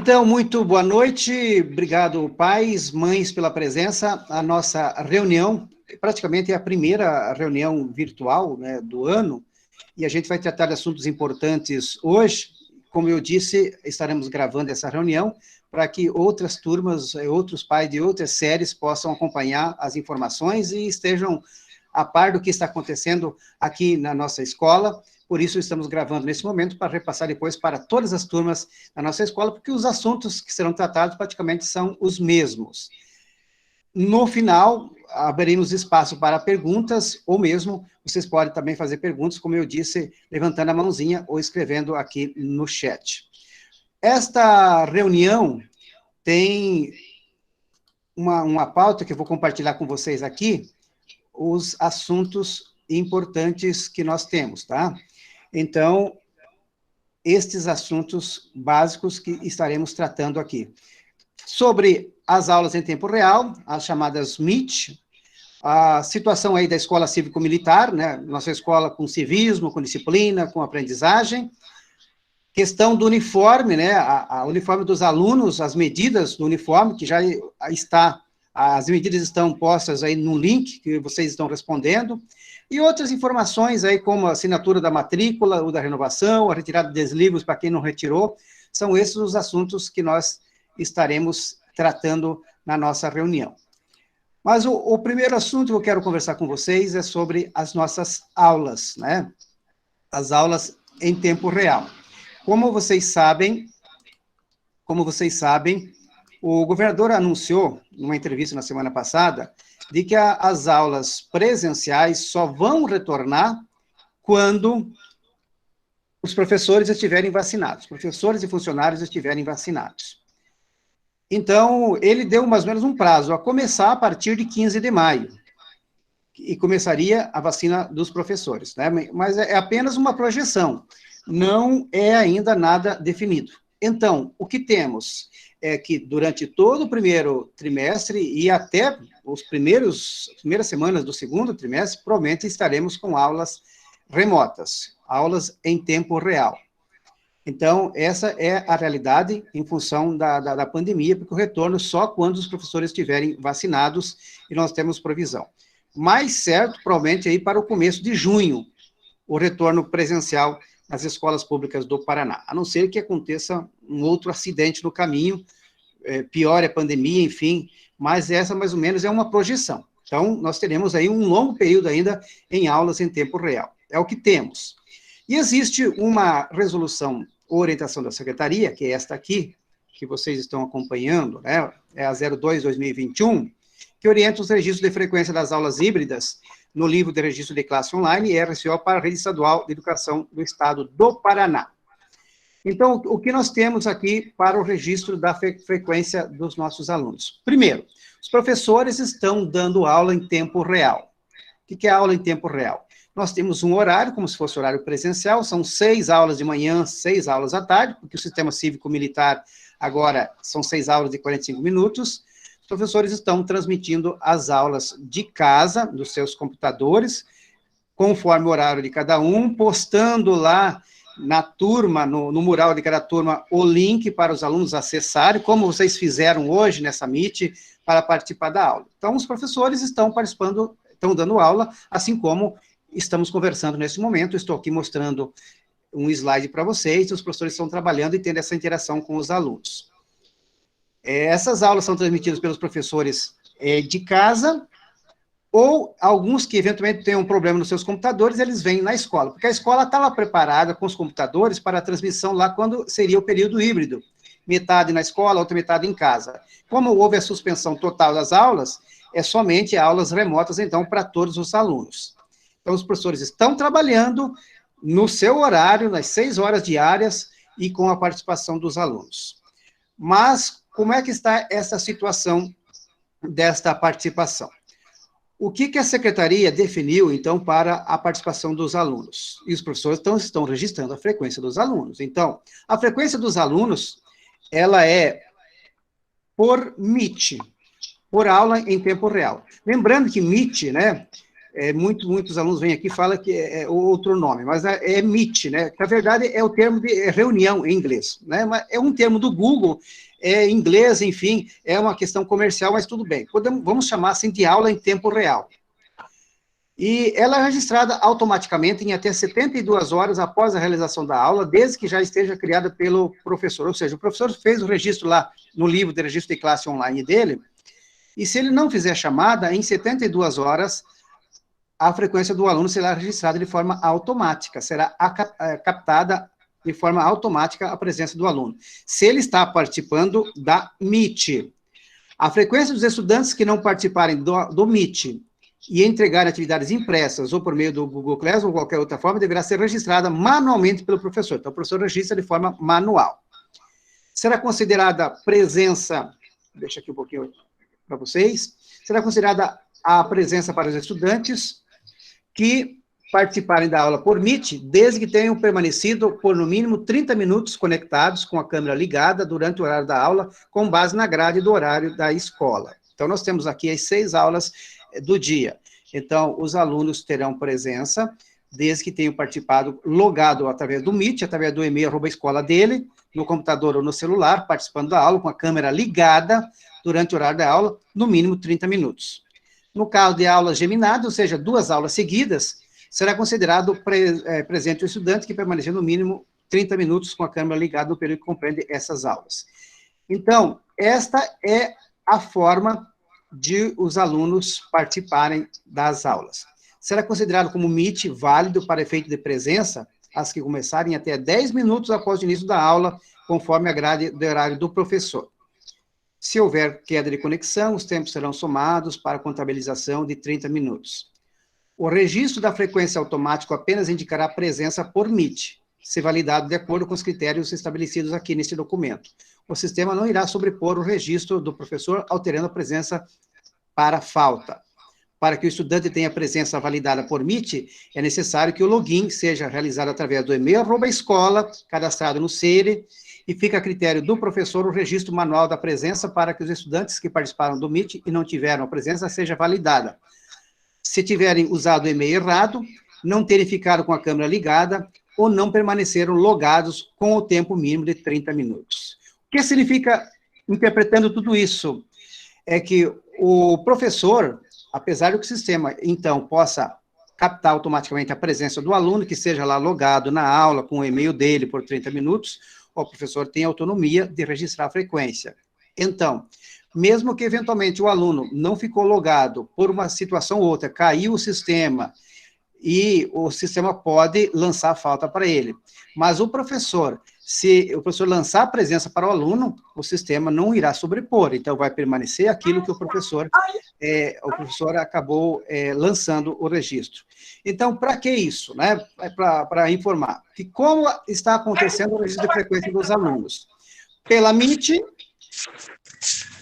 Então, muito boa noite, obrigado pais, mães pela presença. A nossa reunião, praticamente é a primeira reunião virtual, né, do ano, e a gente vai tratar de assuntos importantes hoje. Como eu disse, estaremos gravando essa reunião para que outras turmas, outros pais de outras séries possam acompanhar as informações e estejam a par do que está acontecendo aqui na nossa escola. Por isso, estamos gravando nesse momento para repassar depois para todas as turmas da nossa escola, porque os assuntos que serão tratados praticamente são os mesmos. No final, abriremos espaço para perguntas, ou mesmo vocês podem também fazer perguntas, como eu disse, levantando a mãozinha ou escrevendo aqui no chat. Esta reunião tem uma pauta que eu vou compartilhar com vocês aqui, os assuntos importantes que nós temos, tá? Então, estes assuntos básicos que estaremos tratando aqui. Sobre as aulas em tempo real, as chamadas MIT, a situação aí da escola cívico-militar, né? Nossa escola com civismo, com disciplina, com aprendizagem. Questão do uniforme, né? A uniforme dos alunos, as medidas do uniforme, que já está, as medidas estão postas aí no link que vocês estão respondendo. E outras informações aí, como a assinatura da matrícula, ou da renovação, a retirada de livros para quem não retirou, são esses os assuntos que nós estaremos tratando na nossa reunião. Mas o primeiro assunto que eu quero conversar com vocês é sobre as nossas aulas, né? As aulas em tempo real. Como vocês sabem, o governador anunciou, numa entrevista na semana passada, de que as aulas presenciais só vão retornar quando os professores estiverem vacinados, professores e funcionários estiverem vacinados. Então, ele deu mais ou menos um prazo, a começar a partir de 15 de maio, e começaria a vacina dos professores, né? Mas é apenas uma projeção, não é ainda nada definido. Então, o que temos é que durante todo o primeiro trimestre e até as primeiras semanas do segundo trimestre, provavelmente estaremos com aulas remotas, aulas em tempo real. Então, essa é a realidade em função da pandemia, porque o retorno só quando os professores estiverem vacinados e nós temos provisão. Mais certo, provavelmente, aí para o começo de junho, o retorno presencial nas escolas públicas do Paraná, a não ser que aconteça um outro acidente no caminho, pior é a pandemia, enfim, mas essa mais ou menos é uma projeção. Então, nós teremos aí um longo período ainda em aulas em tempo real. É o que temos. E existe uma resolução, orientação da Secretaria, que é esta aqui, que vocês estão acompanhando, né? É a 02/2021, que orienta os registros de frequência das aulas híbridas no livro de registro de classe online e RCO para a Rede Estadual de Educação do Estado do Paraná. Então, o que nós temos aqui para o registro da frequência dos nossos alunos? Primeiro, os professores estão dando aula em tempo real. O que é aula em tempo real? Nós temos um horário, como se fosse horário presencial, são 6 aulas de manhã, 6 aulas à tarde, porque o sistema cívico-militar agora são 6 aulas de 45 minutos. Os professores estão transmitindo as aulas de casa, dos seus computadores, conforme o horário de cada um, postando lá na turma, no mural de cada turma, o link para os alunos acessarem, como vocês fizeram hoje nessa Meet, para participar da aula. Então, os professores estão participando, estão dando aula, assim como estamos conversando nesse momento. Estou aqui mostrando um slide para vocês, os professores estão trabalhando e tendo essa interação com os alunos. Essas aulas são transmitidas pelos professores de casa, ou alguns que eventualmente têm um problema nos seus computadores, eles vêm na escola, porque a escola estava preparada com os computadores para a transmissão lá quando seria o período híbrido, metade na escola, outra metade em casa. Como houve a suspensão total das aulas, é somente aulas remotas, então, para todos os alunos. Então, os professores estão trabalhando no seu horário, nas 6 horas diárias, e com a participação dos alunos. Mas, como é que está essa situação desta participação? O que a Secretaria definiu, então, para a participação dos alunos? E os professores estão registrando a frequência dos alunos. Então, a frequência dos alunos, ela é por Meet, por aula em tempo real. Lembrando que Meet, né, muitos alunos vêm aqui e falam que é outro nome, mas é Meet, né? Na verdade, é o termo de reunião em inglês, né? Mas é um termo do Google, é inglês, enfim, é uma questão comercial, mas tudo bem. Vamos chamar assim de aula em tempo real. E ela é registrada automaticamente em até 72 horas após a realização da aula, desde que já esteja criada pelo professor. Ou seja, o professor fez o registro lá no livro de registro de classe online dele, e se ele não fizer a chamada, em 72 horas, a frequência do aluno será registrada de forma automática, será captada de forma automática a presença do aluno. Se ele está participando da Meet. A frequência dos estudantes que não participarem do Meet e entregarem atividades impressas ou por meio do Google Classroom ou qualquer outra forma, deverá ser registrada manualmente pelo professor. Então, o professor registra de forma manual. Será considerada presença, deixa aqui um pouquinho para vocês, será considerada a presença para os estudantes que participarem da aula por Meet, desde que tenham permanecido por no mínimo 30 minutos conectados com a câmera ligada durante o horário da aula, com base na grade do horário da escola. Então, nós temos aqui as 6 aulas do dia. Então, os alunos terão presença, desde que tenham participado, logado através do Meet, através do e-mail @escola dele, no computador ou no celular, participando da aula com a câmera ligada durante o horário da aula, no mínimo 30 minutos. No caso de aulas geminadas, ou seja, 2 aulas seguidas, será considerado presente o estudante que permanecer no mínimo 30 minutos com a câmera ligada no período que compreende essas aulas. Então, esta é a forma de os alunos participarem das aulas. Será considerado como Meet válido para efeito de presença as que começarem até 10 minutos após o início da aula, conforme a grade do horário do professor. Se houver queda de conexão, os tempos serão somados para contabilização de 30 minutos. O registro da frequência automática apenas indicará a presença por Meet, se validado de acordo com os critérios estabelecidos aqui neste documento. O sistema não irá sobrepor o registro do professor, alterando a presença para falta. Para que o estudante tenha presença validada por Meet, é necessário que o login seja realizado através do e-mail @escola, cadastrado no SERE, e fica a critério do professor o registro manual da presença para que os estudantes que participaram do Meet e não tiveram a presença seja validada. Se tiverem usado o e-mail errado, não terem ficado com a câmera ligada ou não permaneceram logados com o tempo mínimo de 30 minutos. O que significa, interpretando tudo isso, é que o professor, apesar de que o sistema, então, possa captar automaticamente a presença do aluno, que seja lá logado na aula com o e-mail dele por 30 minutos, o professor tem autonomia de registrar a frequência. Então, mesmo que eventualmente o aluno não ficou logado por uma situação ou outra, caiu o sistema, e o sistema pode lançar falta para ele. Mas o professor, se o professor lançar a presença para o aluno, o sistema não irá sobrepor, então vai permanecer aquilo que o professor acabou lançando o registro. Então, para que isso? Né? Para informar que como está acontecendo o registro de frequência dos alunos? Pela Meet,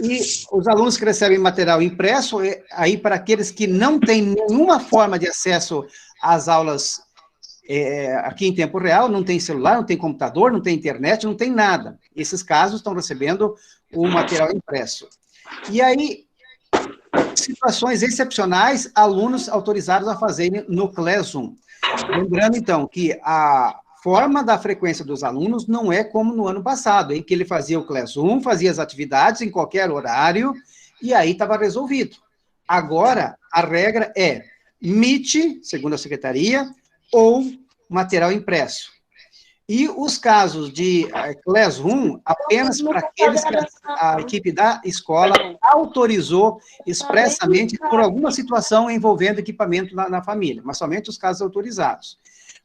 e os alunos que recebem material impresso, aí para aqueles que não têm nenhuma forma de acesso às aulas aqui em tempo real, não tem celular, não tem computador, não tem internet, não tem nada. Esses casos estão recebendo o material impresso. E aí, situações excepcionais, alunos autorizados a fazerem no Classroom. Lembrando, então, que a forma da frequência dos alunos não é como no ano passado, em que ele fazia o Classroom, fazia as atividades em qualquer horário, e aí estava resolvido. Agora, a regra é Meet, segundo a secretaria, ou material impresso. E os casos de Classroom, apenas para aqueles que a equipe da escola autorizou expressamente por alguma situação envolvendo equipamento na família, mas somente os casos autorizados.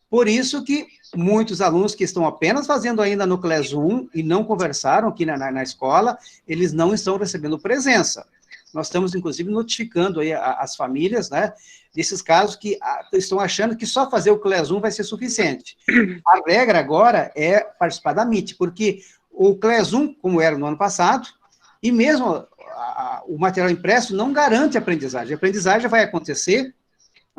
Por isso que muitos alunos que estão apenas fazendo ainda no Classroom e não conversaram aqui na escola, eles não estão recebendo presença. Nós estamos, inclusive, notificando aí as famílias, né, desses casos que estão achando que só fazer o Classroom vai ser suficiente. A regra agora é participar da Meet, porque o Classroom, como era no ano passado, e mesmo o material impresso não garante aprendizagem. A aprendizagem vai acontecer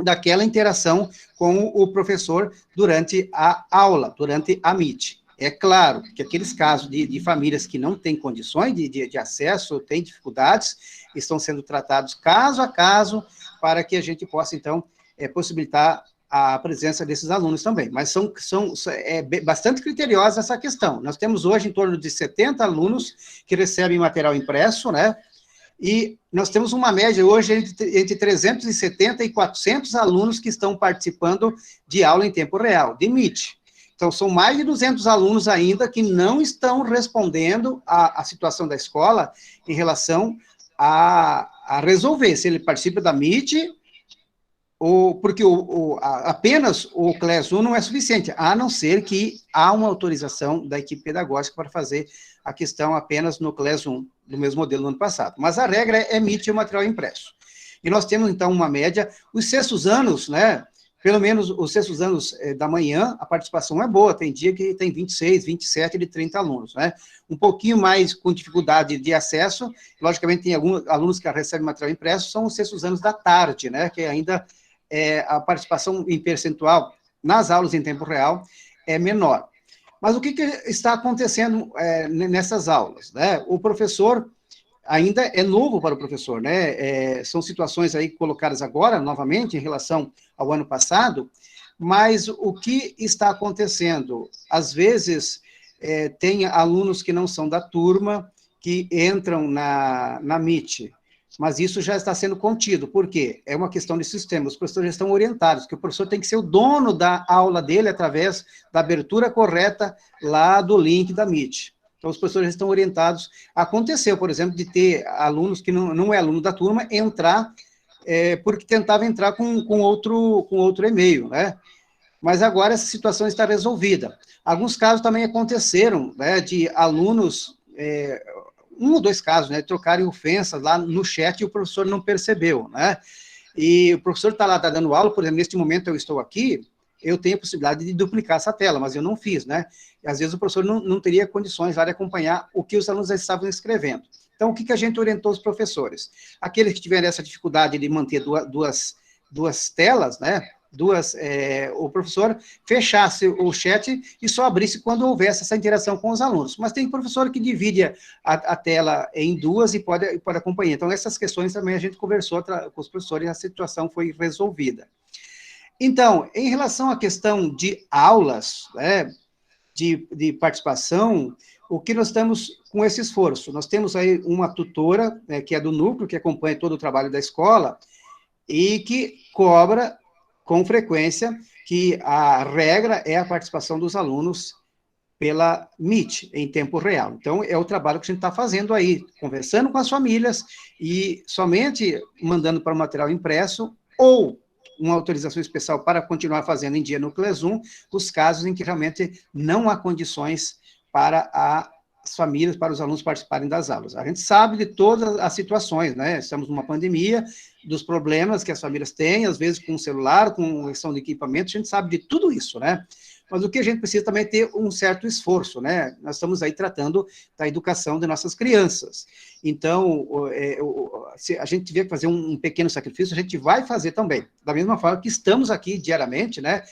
daquela interação com o professor durante a aula, durante a Meet. É claro que aqueles casos de famílias que não têm condições de acesso, têm dificuldades, estão sendo tratados caso a caso, para que a gente possa, então, possibilitar a presença desses alunos também, mas é bastante criteriosa essa questão. Nós temos hoje em torno de 70 alunos que recebem material impresso, né? E nós temos uma média hoje entre 370 e 400 alunos que estão participando de aula em tempo real, de MIT. Então, são mais de 200 alunos ainda que não estão respondendo à situação da escola em relação a resolver se ele participa da MIT, porque apenas o CLES 1 não é suficiente, a não ser que há uma autorização da equipe pedagógica para fazer a questão apenas no CLES 1, do mesmo modelo do ano passado. Mas a regra é MIT e o material impresso. E nós temos, então, uma média, os sextos anos, né, pelo menos os sextos anos da manhã, a participação é boa, tem dia que tem 26, 27 de 30 alunos, né? Um pouquinho mais com dificuldade de acesso, logicamente tem alguns alunos que recebem material impresso, são os sextos anos da tarde, né, que ainda a participação em percentual nas aulas em tempo real é menor. Mas o que está acontecendo nessas aulas, né? O professor ainda é novo para o professor, né? São situações aí colocadas agora, novamente, em relação ao ano passado, mas o que está acontecendo? Às vezes, tem alunos que não são da turma, que entram na MIT, mas isso já está sendo contido. Por quê? É uma questão de sistema, os professores já estão orientados, que o professor tem que ser o dono da aula dele através da abertura correta lá do link da MIT. Então, os professores estão orientados. Aconteceu, por exemplo, de ter alunos que não é aluno da turma entrar, porque tentava entrar com outro e-mail, né? Mas agora essa situação está resolvida. Alguns casos também aconteceram, né, de alunos, um ou dois casos, né, trocarem ofensas lá no chat e o professor não percebeu, né? E o professor está lá, está dando aula, por exemplo, neste momento eu estou aqui, eu tenho a possibilidade de duplicar essa tela, mas eu não fiz, né? E às vezes o professor não teria condições lá de acompanhar o que os alunos estavam escrevendo. Então, o que a gente orientou os professores? Aqueles que tiverem essa dificuldade de manter duas telas, né? O professor fechasse o chat e só abrisse quando houvesse essa interação com os alunos. Mas tem professor que divide a tela em duas e pode acompanhar. Então, essas questões também a gente conversou com os professores e a situação foi resolvida. Então, em relação à questão de aulas, né, de participação, o que nós estamos com esse esforço? Nós temos aí uma tutora, né, que é do núcleo, que acompanha todo o trabalho da escola, e que cobra com frequência que a regra é a participação dos alunos pela MIT, em tempo real. Então, é o trabalho que a gente está fazendo aí, conversando com as famílias e somente mandando para o material impresso ou uma autorização especial para continuar fazendo em dia no CLES 1, os casos em que realmente não há condições para as famílias, para os alunos participarem das aulas. A gente sabe de todas as situações, né? Estamos numa pandemia, dos problemas que as famílias têm, às vezes com o celular, com questão de equipamento, a gente sabe de tudo isso, né? Mas o que a gente precisa também é ter um certo esforço, né? Nós estamos aí tratando da educação de nossas crianças. Então, se a gente tiver que fazer um pequeno sacrifício, a gente vai fazer também. Da mesma forma que estamos aqui diariamente, né?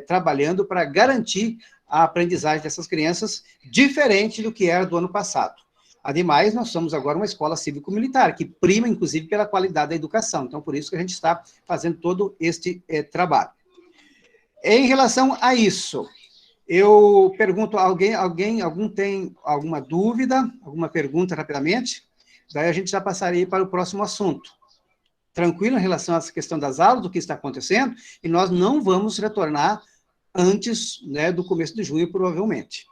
Trabalhando para garantir a aprendizagem dessas crianças, diferente do que era do ano passado. Ademais, nós somos agora uma escola cívico-militar, que prima, inclusive, pela qualidade da educação. Então, por isso que a gente está fazendo todo este trabalho. Em relação a isso, eu pergunto, algum tem alguma dúvida, alguma pergunta rapidamente? Daí a gente já passaria para o próximo assunto. Tranquilo em relação a essa questão das aulas, do que está acontecendo, e nós não vamos retornar antes, né, do começo de junho, provavelmente.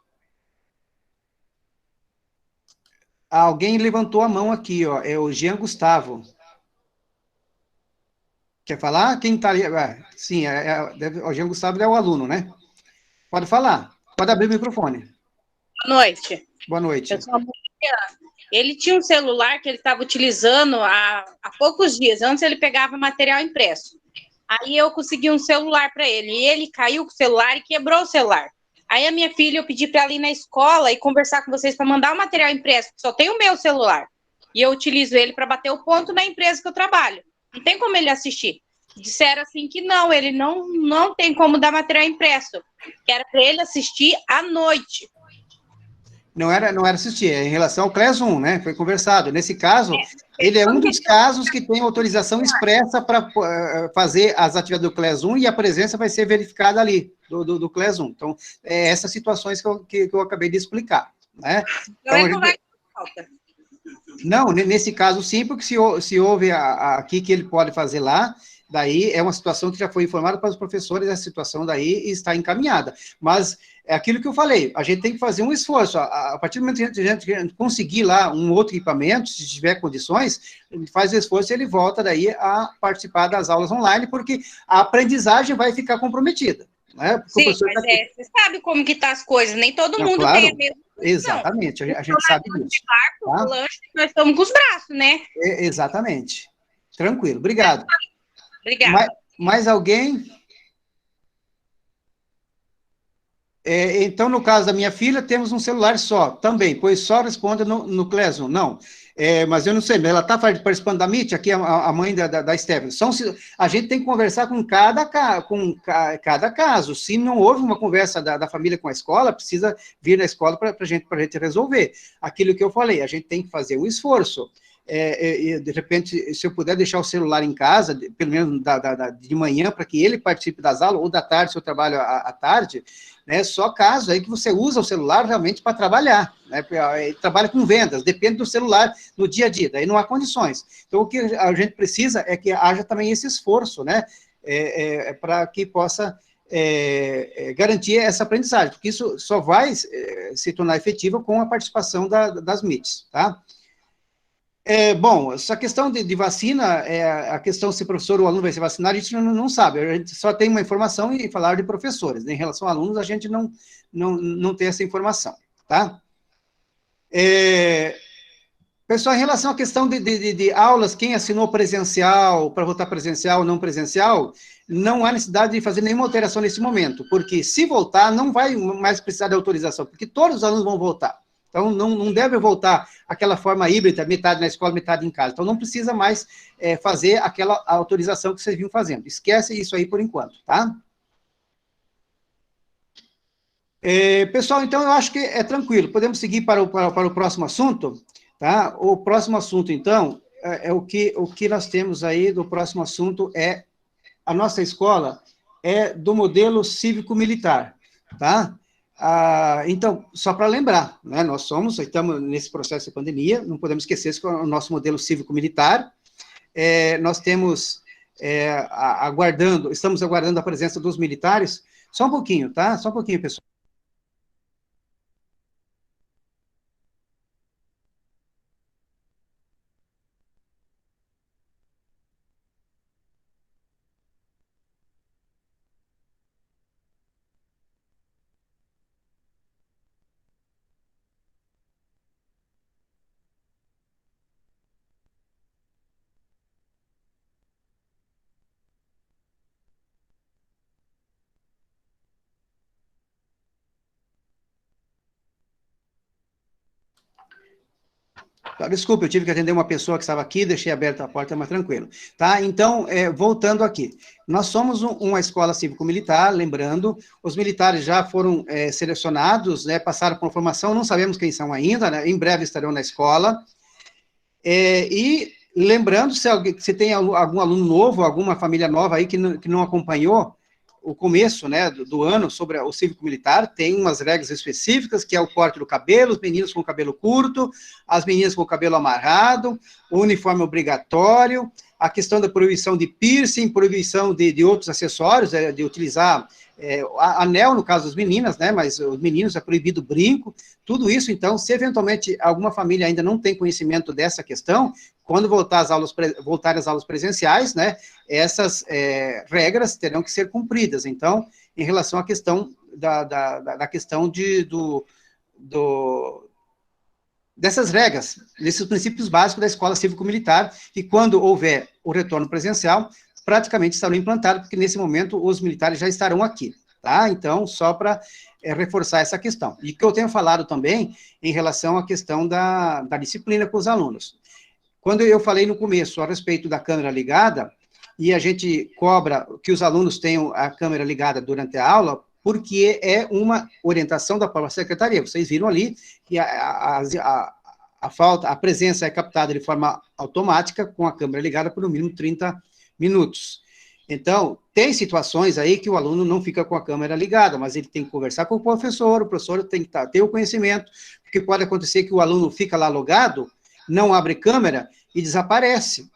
Alguém levantou a mão aqui, ó, é o Jean Gustavo. Quer falar? Quem está ali? Sim, o Jean Gustavo é o aluno, né? Pode falar, pode abrir o microfone. Boa noite. Boa noite. Eu sou a Ele tinha um celular que ele estava utilizando há poucos dias, antes ele pegava material impresso. Aí eu consegui um celular para ele, e ele caiu com o celular e quebrou o celular. Aí a minha filha, eu pedi para ela ir na escola e conversar com vocês para mandar o material impresso, porque só tem o meu celular. E eu utilizo ele para bater o ponto na empresa que eu trabalho. Não tem como ele assistir. Disseram assim que não, ele não tem como dar material impresso. Que era para ele assistir à noite. Não era assistir, é em relação ao CLES 1, né? Foi conversado. Nesse caso, ele é um dos casos que tem autorização expressa para fazer as atividades do CLES 1 e a presença vai ser verificada ali, do CLES 1. Então, essas situações que eu acabei de explicar, né? Então, Ele não vai falta. Não, nesse caso sim, porque se houve aqui que ele pode fazer lá, daí é uma situação que já foi informada para os professores, essa situação daí está encaminhada. Mas é aquilo que eu falei, a gente tem que fazer um esforço. A partir do momento que a gente conseguir lá um outro equipamento, se tiver condições, ele faz o esforço e ele volta daí a participar das aulas online, porque a aprendizagem vai ficar comprometida. Né? Sim, mas você sabe como que tá as coisas, nem todo mundo claro, tem a mesma condição. Exatamente, a gente sabe disso. Tá? O lanche, nós estamos com os braços, né? Exatamente. Tranquilo, obrigado. Obrigada. Mais alguém? Então, no caso da minha filha, temos um celular só, também, pois só responde no Classroom. Não, mas eu não sei, ela está participando da Meet, aqui a mãe da Stephanie. A gente tem que conversar com cada caso. Se não houve uma conversa da família com a escola, precisa vir na escola para a gente resolver. Aquilo que eu falei, a gente tem que fazer um esforço. De repente, se eu puder deixar o celular em casa, pelo menos de manhã, para que ele participe das aulas, ou da tarde, se eu trabalho à tarde, né, só caso aí que você usa o celular realmente para trabalhar, né, trabalha com vendas, depende do celular no dia a dia, daí não há condições. Então, o que a gente precisa é que haja também esse esforço, né, para que possa garantir essa aprendizagem, porque isso só vai se tornar efetivo com a participação das MITs, tá? Bom, essa questão de vacina, a questão se o professor ou o aluno vai ser vacinado, a gente não sabe, a gente só tem uma informação e falar de professores, né? Em relação a alunos, a gente não tem essa informação, tá? Pessoal, em relação à questão de aulas, quem assinou presencial, para voltar presencial ou não presencial, não há necessidade de fazer nenhuma alteração nesse momento, porque se voltar, não vai mais precisar de autorização, porque todos os alunos vão voltar. Então, não deve voltar aquela forma híbrida, metade na escola, metade em casa. Então, não precisa mais fazer aquela autorização que vocês vinham fazendo. Esquece isso aí por enquanto, tá? Pessoal, então, eu acho que é tranquilo. Podemos seguir para o próximo assunto, tá? O próximo assunto, então, o que nós temos aí do próximo assunto a nossa escola é do modelo cívico-militar, tá? Então, só para lembrar, né, nós estamos nesse processo de pandemia, não podemos esquecer que o nosso modelo cívico-militar, nós temos, estamos aguardando a presença dos militares, só um pouquinho, tá? Só um pouquinho, pessoal. Desculpa, eu tive que atender uma pessoa que estava aqui, deixei aberta a porta, mas tranquilo. Tá? Então, voltando aqui, nós somos uma escola cívico-militar, lembrando, os militares já foram selecionados, né, passaram por formação, não sabemos quem são ainda, né, em breve estarão na escola, e lembrando, se tem algum aluno novo, alguma família nova aí que não acompanhou o começo, né, do ano sobre o cívico-militar, tem umas regras específicas, que é o corte do cabelo, os meninos com o cabelo curto, as meninas com o cabelo amarrado, o uniforme obrigatório, a questão da proibição de piercing, proibição de outros acessórios, de utilizar anel, no caso das meninas, né, mas os meninos é proibido brinco, tudo isso, então, se eventualmente alguma família ainda não tem conhecimento dessa questão, quando voltarem às aulas presenciais, né, essas regras terão que ser cumpridas. Então, em relação à questão da questão dessas regras, desses princípios básicos da escola cívico-militar, e quando houver o retorno presencial, praticamente estarão implantados, porque nesse momento os militares já estarão aqui, tá? Então, só para reforçar essa questão. E que eu tenho falado também em relação à questão da disciplina com os alunos. Quando eu falei no começo a respeito da câmera ligada, e a gente cobra que os alunos tenham a câmera ligada durante a aula, porque é uma orientação da própria secretaria. Vocês viram ali que a presença é captada de forma automática, com a câmera ligada por no mínimo 30 minutos. Então, tem situações aí que o aluno não fica com a câmera ligada, mas ele tem que conversar com o professor tem que ter o conhecimento, porque pode acontecer que o aluno fica lá logado, não abre câmera e desaparece.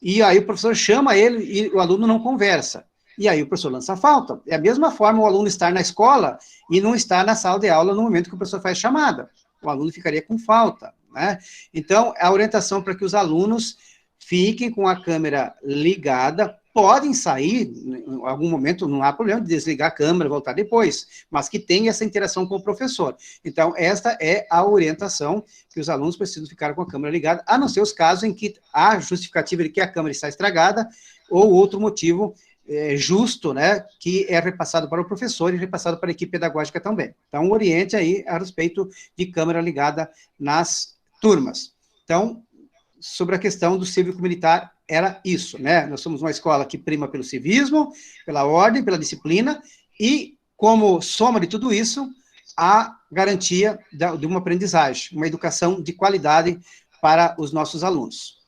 E aí o professor chama ele e o aluno não conversa. E aí o professor lança a falta. É a mesma forma o aluno estar na escola e não estar na sala de aula no momento que o professor faz chamada. O aluno ficaria com falta, né? Então, a orientação para que os alunos fiquem com a câmera ligada, podem sair, em algum momento não há problema de desligar a câmera, voltar depois, mas que tenha essa interação com o professor. Então, esta é a orientação que os alunos precisam ficar com a câmera ligada, a não ser os casos em que há justificativa de que a câmera está estragada, ou outro motivo justo, né, que é repassado para o professor e repassado para a equipe pedagógica também. Então, oriente aí a respeito de câmera ligada nas turmas. Então, sobre a questão do cívico-militar, era isso, né? Nós somos uma escola que prima pelo civismo, pela ordem, pela disciplina, e, como soma de tudo isso, a garantia de uma aprendizagem, uma educação de qualidade para os nossos alunos.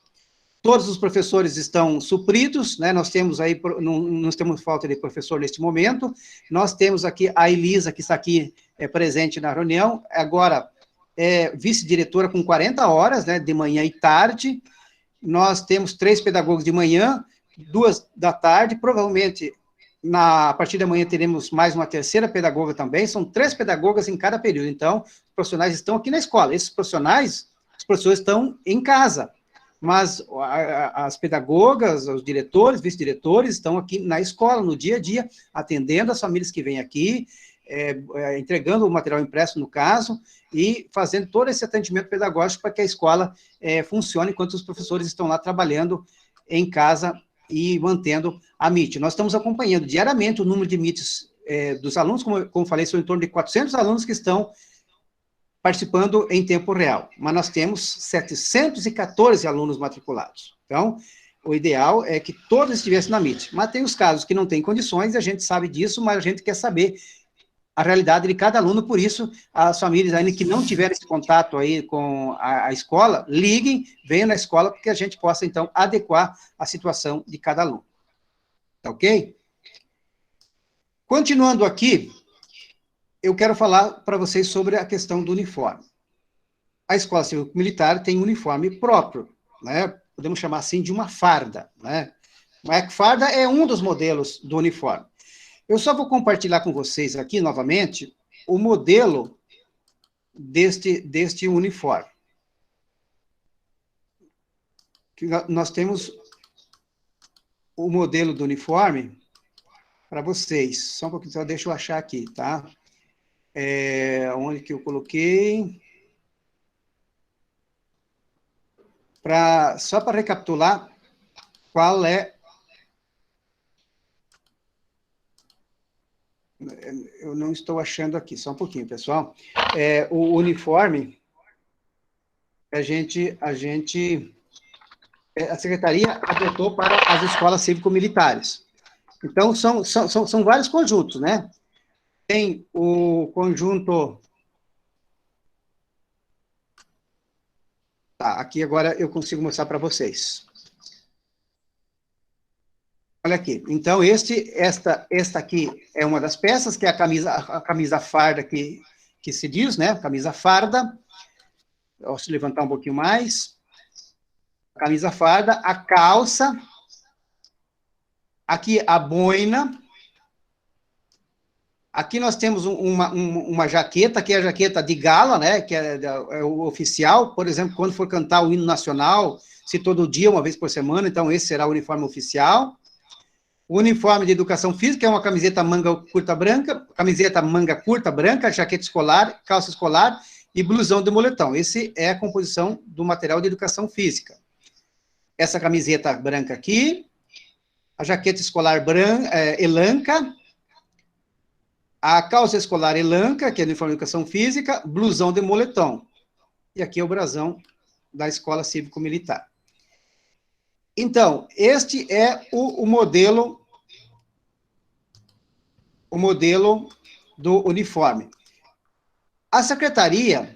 Todos os professores estão supridos, né? Nós temos aí, não temos falta de professor neste momento, nós temos aqui a Elisa, que está aqui presente na reunião, agora vice-diretora com 40 horas, né, de manhã e tarde. Nós temos 3 pedagogos de manhã, 2 da tarde, provavelmente a partir da manhã teremos mais uma terceira pedagoga também, são 3 pedagogas em cada período. Então, os profissionais estão aqui na escola, esses profissionais, os professores estão em casa, mas as pedagogas, os diretores, vice-diretores estão aqui na escola, no dia a dia, atendendo as famílias que vêm aqui, entregando o material impresso, no caso, e fazendo todo esse atendimento pedagógico para que a escola funcione, enquanto os professores estão lá trabalhando em casa e mantendo a MIT. Nós estamos acompanhando diariamente o número de MITs dos alunos, como falei, são em torno de 400 alunos que estão participando em tempo real, mas nós temos 714 alunos matriculados. Então, o ideal é que todos estivessem na MIT, mas tem os casos que não têm condições, e a gente sabe disso, mas a gente quer saber a realidade de cada aluno, por isso, as famílias ainda que não tiverem esse contato aí com a escola, liguem, venham na escola, porque a gente possa, então, adequar a situação de cada aluno. Tá ok? Continuando aqui, eu quero falar para vocês sobre a questão do uniforme. A Escola Cívico-Militar tem um uniforme próprio, né? Podemos chamar assim de uma farda, né? A farda é um dos modelos do uniforme. Eu só vou compartilhar com vocês aqui, novamente, o modelo deste uniforme. Nós temos o modelo do uniforme para vocês. Só um pouquinho, só deixa eu achar aqui, tá? Onde que eu coloquei? Só para recapitular, qual é... Eu não estou achando aqui, só um pouquinho, pessoal. O uniforme, a Secretaria adotou para as escolas cívico-militares. Então, são vários conjuntos, né? Tem o conjunto... Tá, aqui agora eu consigo mostrar para vocês. Olha aqui, então esta aqui é uma das peças, que é a camisa farda que se diz, né? Camisa farda. Posso levantar um pouquinho mais. Camisa farda, a calça. Aqui a boina. Aqui nós temos uma jaqueta, que é a jaqueta de gala, né? Que é o oficial. Por exemplo, quando for cantar o hino nacional, se todo dia, uma vez por semana, então esse será o uniforme oficial. O uniforme de educação física é uma camiseta manga curta branca, jaqueta escolar, calça escolar e blusão de moletom. Esse é a composição do material de educação física. Essa camiseta branca aqui, a jaqueta escolar elanca, a calça escolar elanca, que é o uniforme de educação física, blusão de moletom. E aqui é o brasão da Escola Cívico-Militar. Então, este é o modelo do uniforme. A secretaria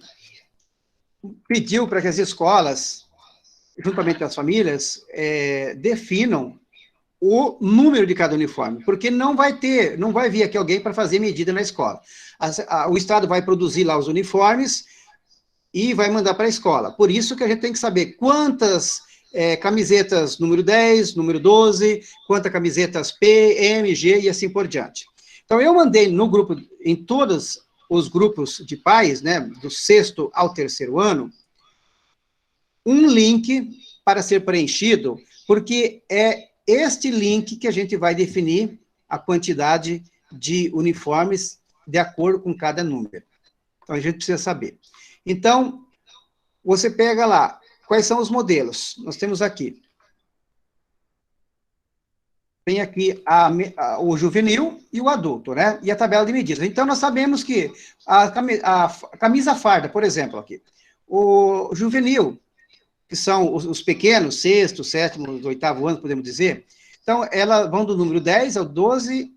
pediu para que as escolas, juntamente com as famílias, definam o número de cada uniforme, porque não vai vir aqui alguém para fazer medida na escola. O Estado vai produzir lá os uniformes e vai mandar para a escola. Por isso que a gente tem que saber quantas camisetas número 10, número 12, quantas camisetas P, M, G e assim por diante. Então, eu mandei no grupo, em todos os grupos de pais, né, do 6º ao 3º ano, um link para ser preenchido, porque é este link que a gente vai definir a quantidade de uniformes de acordo com cada número. Então, a gente precisa saber. Então, você pega lá, quais são os modelos? Nós temos aqui. Tem aqui o juvenil e o adulto, né? E a tabela de medidas. Então, nós sabemos que a camisa farda, por exemplo, aqui, o juvenil, que são os pequenos, 6º, 7º, 8º ano, podemos dizer, então, elas vão do número 10 ao 12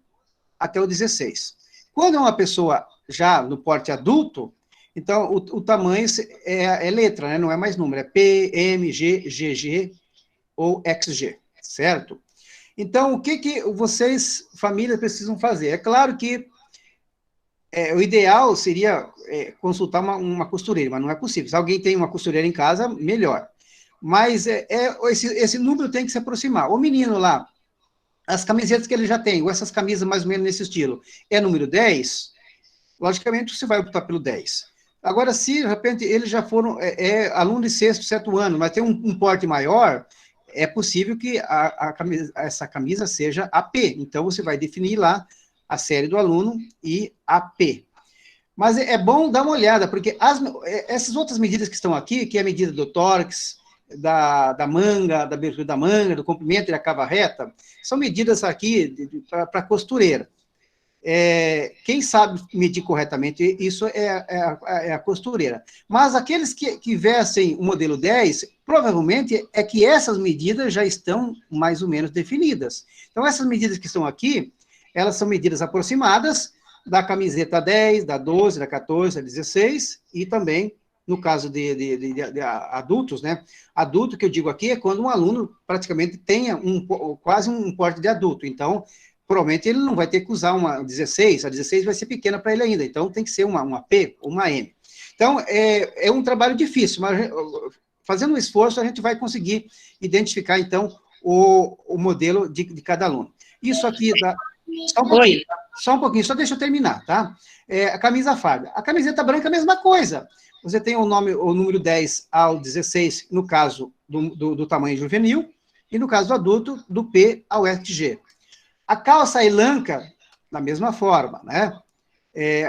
até o 16. Quando é uma pessoa já no porte adulto, então, o tamanho é letra, né? Não é mais número, é P, M, G, GG ou XG, certo? Então, o que vocês, famílias, precisam fazer? É claro que o ideal seria consultar uma costureira, mas não é possível. Se alguém tem uma costureira em casa, melhor. Mas esse número tem que se aproximar. O menino lá, as camisetas que ele já tem, ou essas camisas mais ou menos nesse estilo, é número 10, logicamente você vai optar pelo 10. Agora, se de repente eles já foram aluno de 6º, 7º ano, mas tem um porte maior, é possível que essa camisa seja AP. Então, você vai definir lá a série do aluno e AP. Mas é bom dar uma olhada, porque essas outras medidas que estão aqui, que é a medida do tórax, da manga, da abertura da manga, do comprimento e da cava reta, são medidas aqui para costureira. Quem sabe medir corretamente isso é a costureira. Mas aqueles que vestem o modelo 10, provavelmente é que essas medidas já estão mais ou menos definidas. Então, essas medidas que estão aqui, elas são medidas aproximadas da camiseta 10, da 12, da 14, da 16, e também, no caso de adultos, né? Adulto, que eu digo aqui, é quando um aluno praticamente tenha quase um porte de adulto. Então, provavelmente ele não vai ter que usar uma 16, a 16 vai ser pequena para ele ainda, então tem que ser uma P ou uma M. Então, é um trabalho difícil, mas fazendo um esforço, a gente vai conseguir identificar, então, o modelo de cada aluno. Isso aqui dá... Só um pouquinho, só deixa eu terminar, tá? A camisa farda. A camiseta branca é a mesma coisa. Você tem o número 10 ao 16, no caso do tamanho juvenil, e no caso do adulto, do P ao XG. A calça elanca, da mesma forma, né?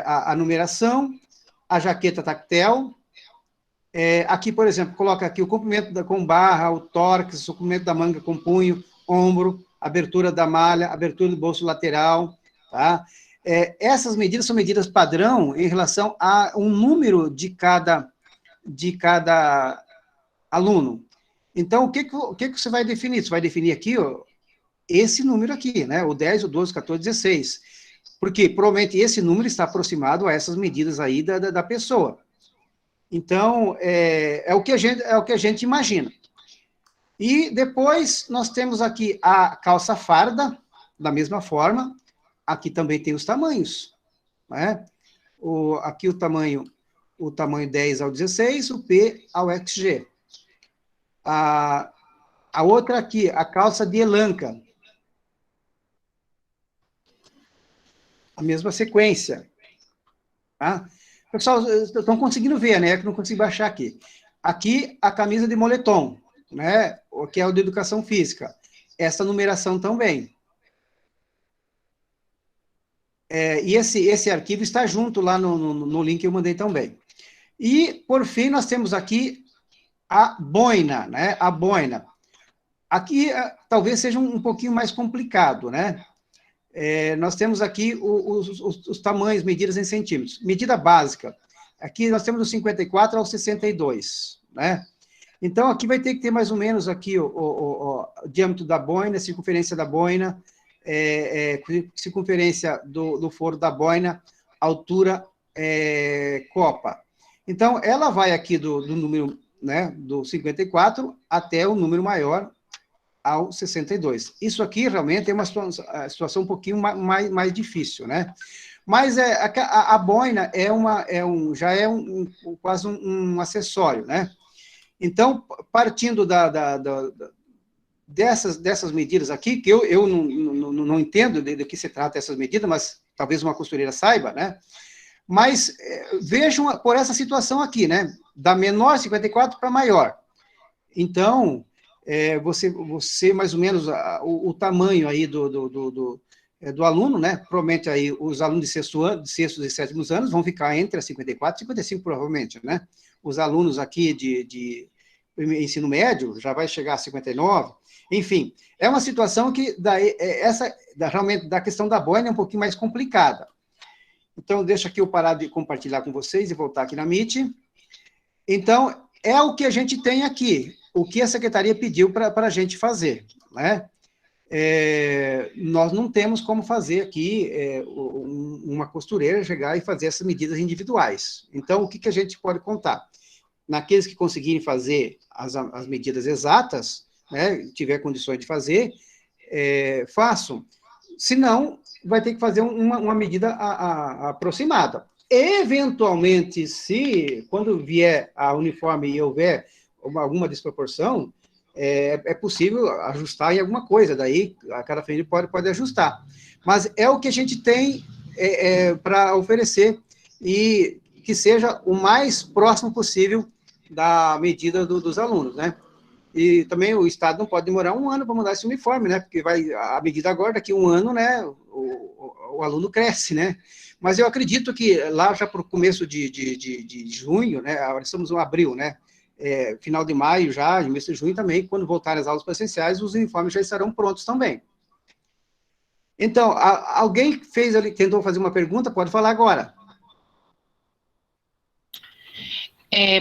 A numeração, a jaqueta tactel. Aqui, por exemplo, coloca aqui o comprimento com barra, o tórax, o comprimento da manga com punho, ombro, abertura da malha, abertura do bolso lateral, tá? Essas medidas são medidas padrão em relação a um número de cada aluno. Então, o que você vai definir? Você vai definir aqui, ó, esse número aqui, né? O 10, o 12, o 14, 16. Porque provavelmente esse número está aproximado a essas medidas aí da pessoa. Então, é o que a gente imagina. E depois nós temos aqui a calça farda, da mesma forma. Aqui também tem os tamanhos, né? Aqui o tamanho 10 ao 16, o P ao XG. A outra aqui, a calça de elanca. A mesma sequência. Tá? Pessoal, estão conseguindo ver, né? Que não consigo baixar aqui. Aqui, a camisa de moletom, né? Que é o de educação física. Essa numeração também. E esse arquivo está junto lá no link que eu mandei também. E, por fim, nós temos aqui a boina, né? A boina. Aqui, talvez seja um pouquinho mais complicado, né? Nós temos aqui os tamanhos, medidas em centímetros. Medida básica. Aqui nós temos do 54 ao 62, né? Então, aqui vai ter que ter mais ou menos aqui o diâmetro da boina, a circunferência da boina, circunferência do foro da boina, altura copa. Então, ela vai aqui do número, né, do 54 até o número maior, ao 62. Isso aqui realmente é uma situação um pouquinho mais difícil, né? Mas a boina já é quase um acessório, né? Então, partindo dessas medidas aqui, que eu não entendo de que se trata essas medidas, mas talvez uma costureira saiba, né? Mas vejam por essa situação aqui, né? Da menor 54 para maior. Então, você mais ou menos, o tamanho aí do aluno, né? Provavelmente aí os alunos de sextos e sétimos anos vão ficar entre a 54 e 55, provavelmente, né? Os alunos aqui de ensino médio já vai chegar a 59. Enfim, é uma situação que realmente da questão da boina é um pouquinho mais complicada. Então, deixa aqui eu parar de compartilhar com vocês e voltar aqui na Meet. Então, é o que a gente tem aqui, o que a secretaria pediu para a gente fazer, né? Nós não temos como fazer aqui uma costureira chegar e fazer essas medidas individuais. Então, o que a gente pode contar? Naqueles que conseguirem fazer as medidas exatas, né, tiver condições de fazer, façam. Se não, vai ter que fazer uma medida aproximada. Eventualmente, quando vier a uniforme e houver alguma desproporção, é possível ajustar em alguma coisa, daí a cada família pode ajustar. Mas é o que a gente tem para oferecer e que seja o mais próximo possível da medida dos alunos, né? E também o Estado não pode demorar um ano para mudar esse uniforme, né? Porque a medida agora, daqui a um ano, né? O aluno cresce, né? Mas eu acredito que lá já para o começo de junho, né? Agora estamos no abril, né? Final de maio já, início de junho também, quando voltarem as aulas presenciais, os uniformes já estarão prontos também. Então, alguém tentou fazer uma pergunta? Pode falar agora.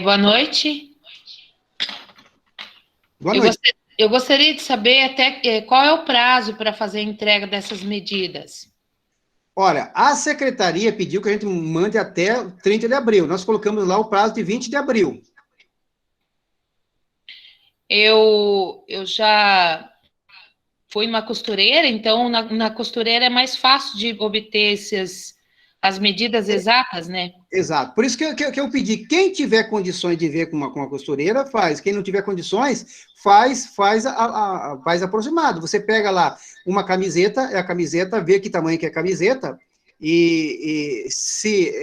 Boa noite. Boa noite. Eu gostaria de saber até qual é o prazo para fazer a entrega dessas medidas. Olha, a secretaria pediu que a gente mande até 30 de abril. Nós colocamos lá o prazo de 20 de abril. Eu já fui numa costureira, então na costureira é mais fácil de obter as medidas exatas, né? Exato. Por isso que eu pedi, quem tiver condições de ver com uma costureira, faz. Quem não tiver condições, faz aproximado. Você pega lá uma camiseta, a camiseta, vê que tamanho que é a camiseta, e se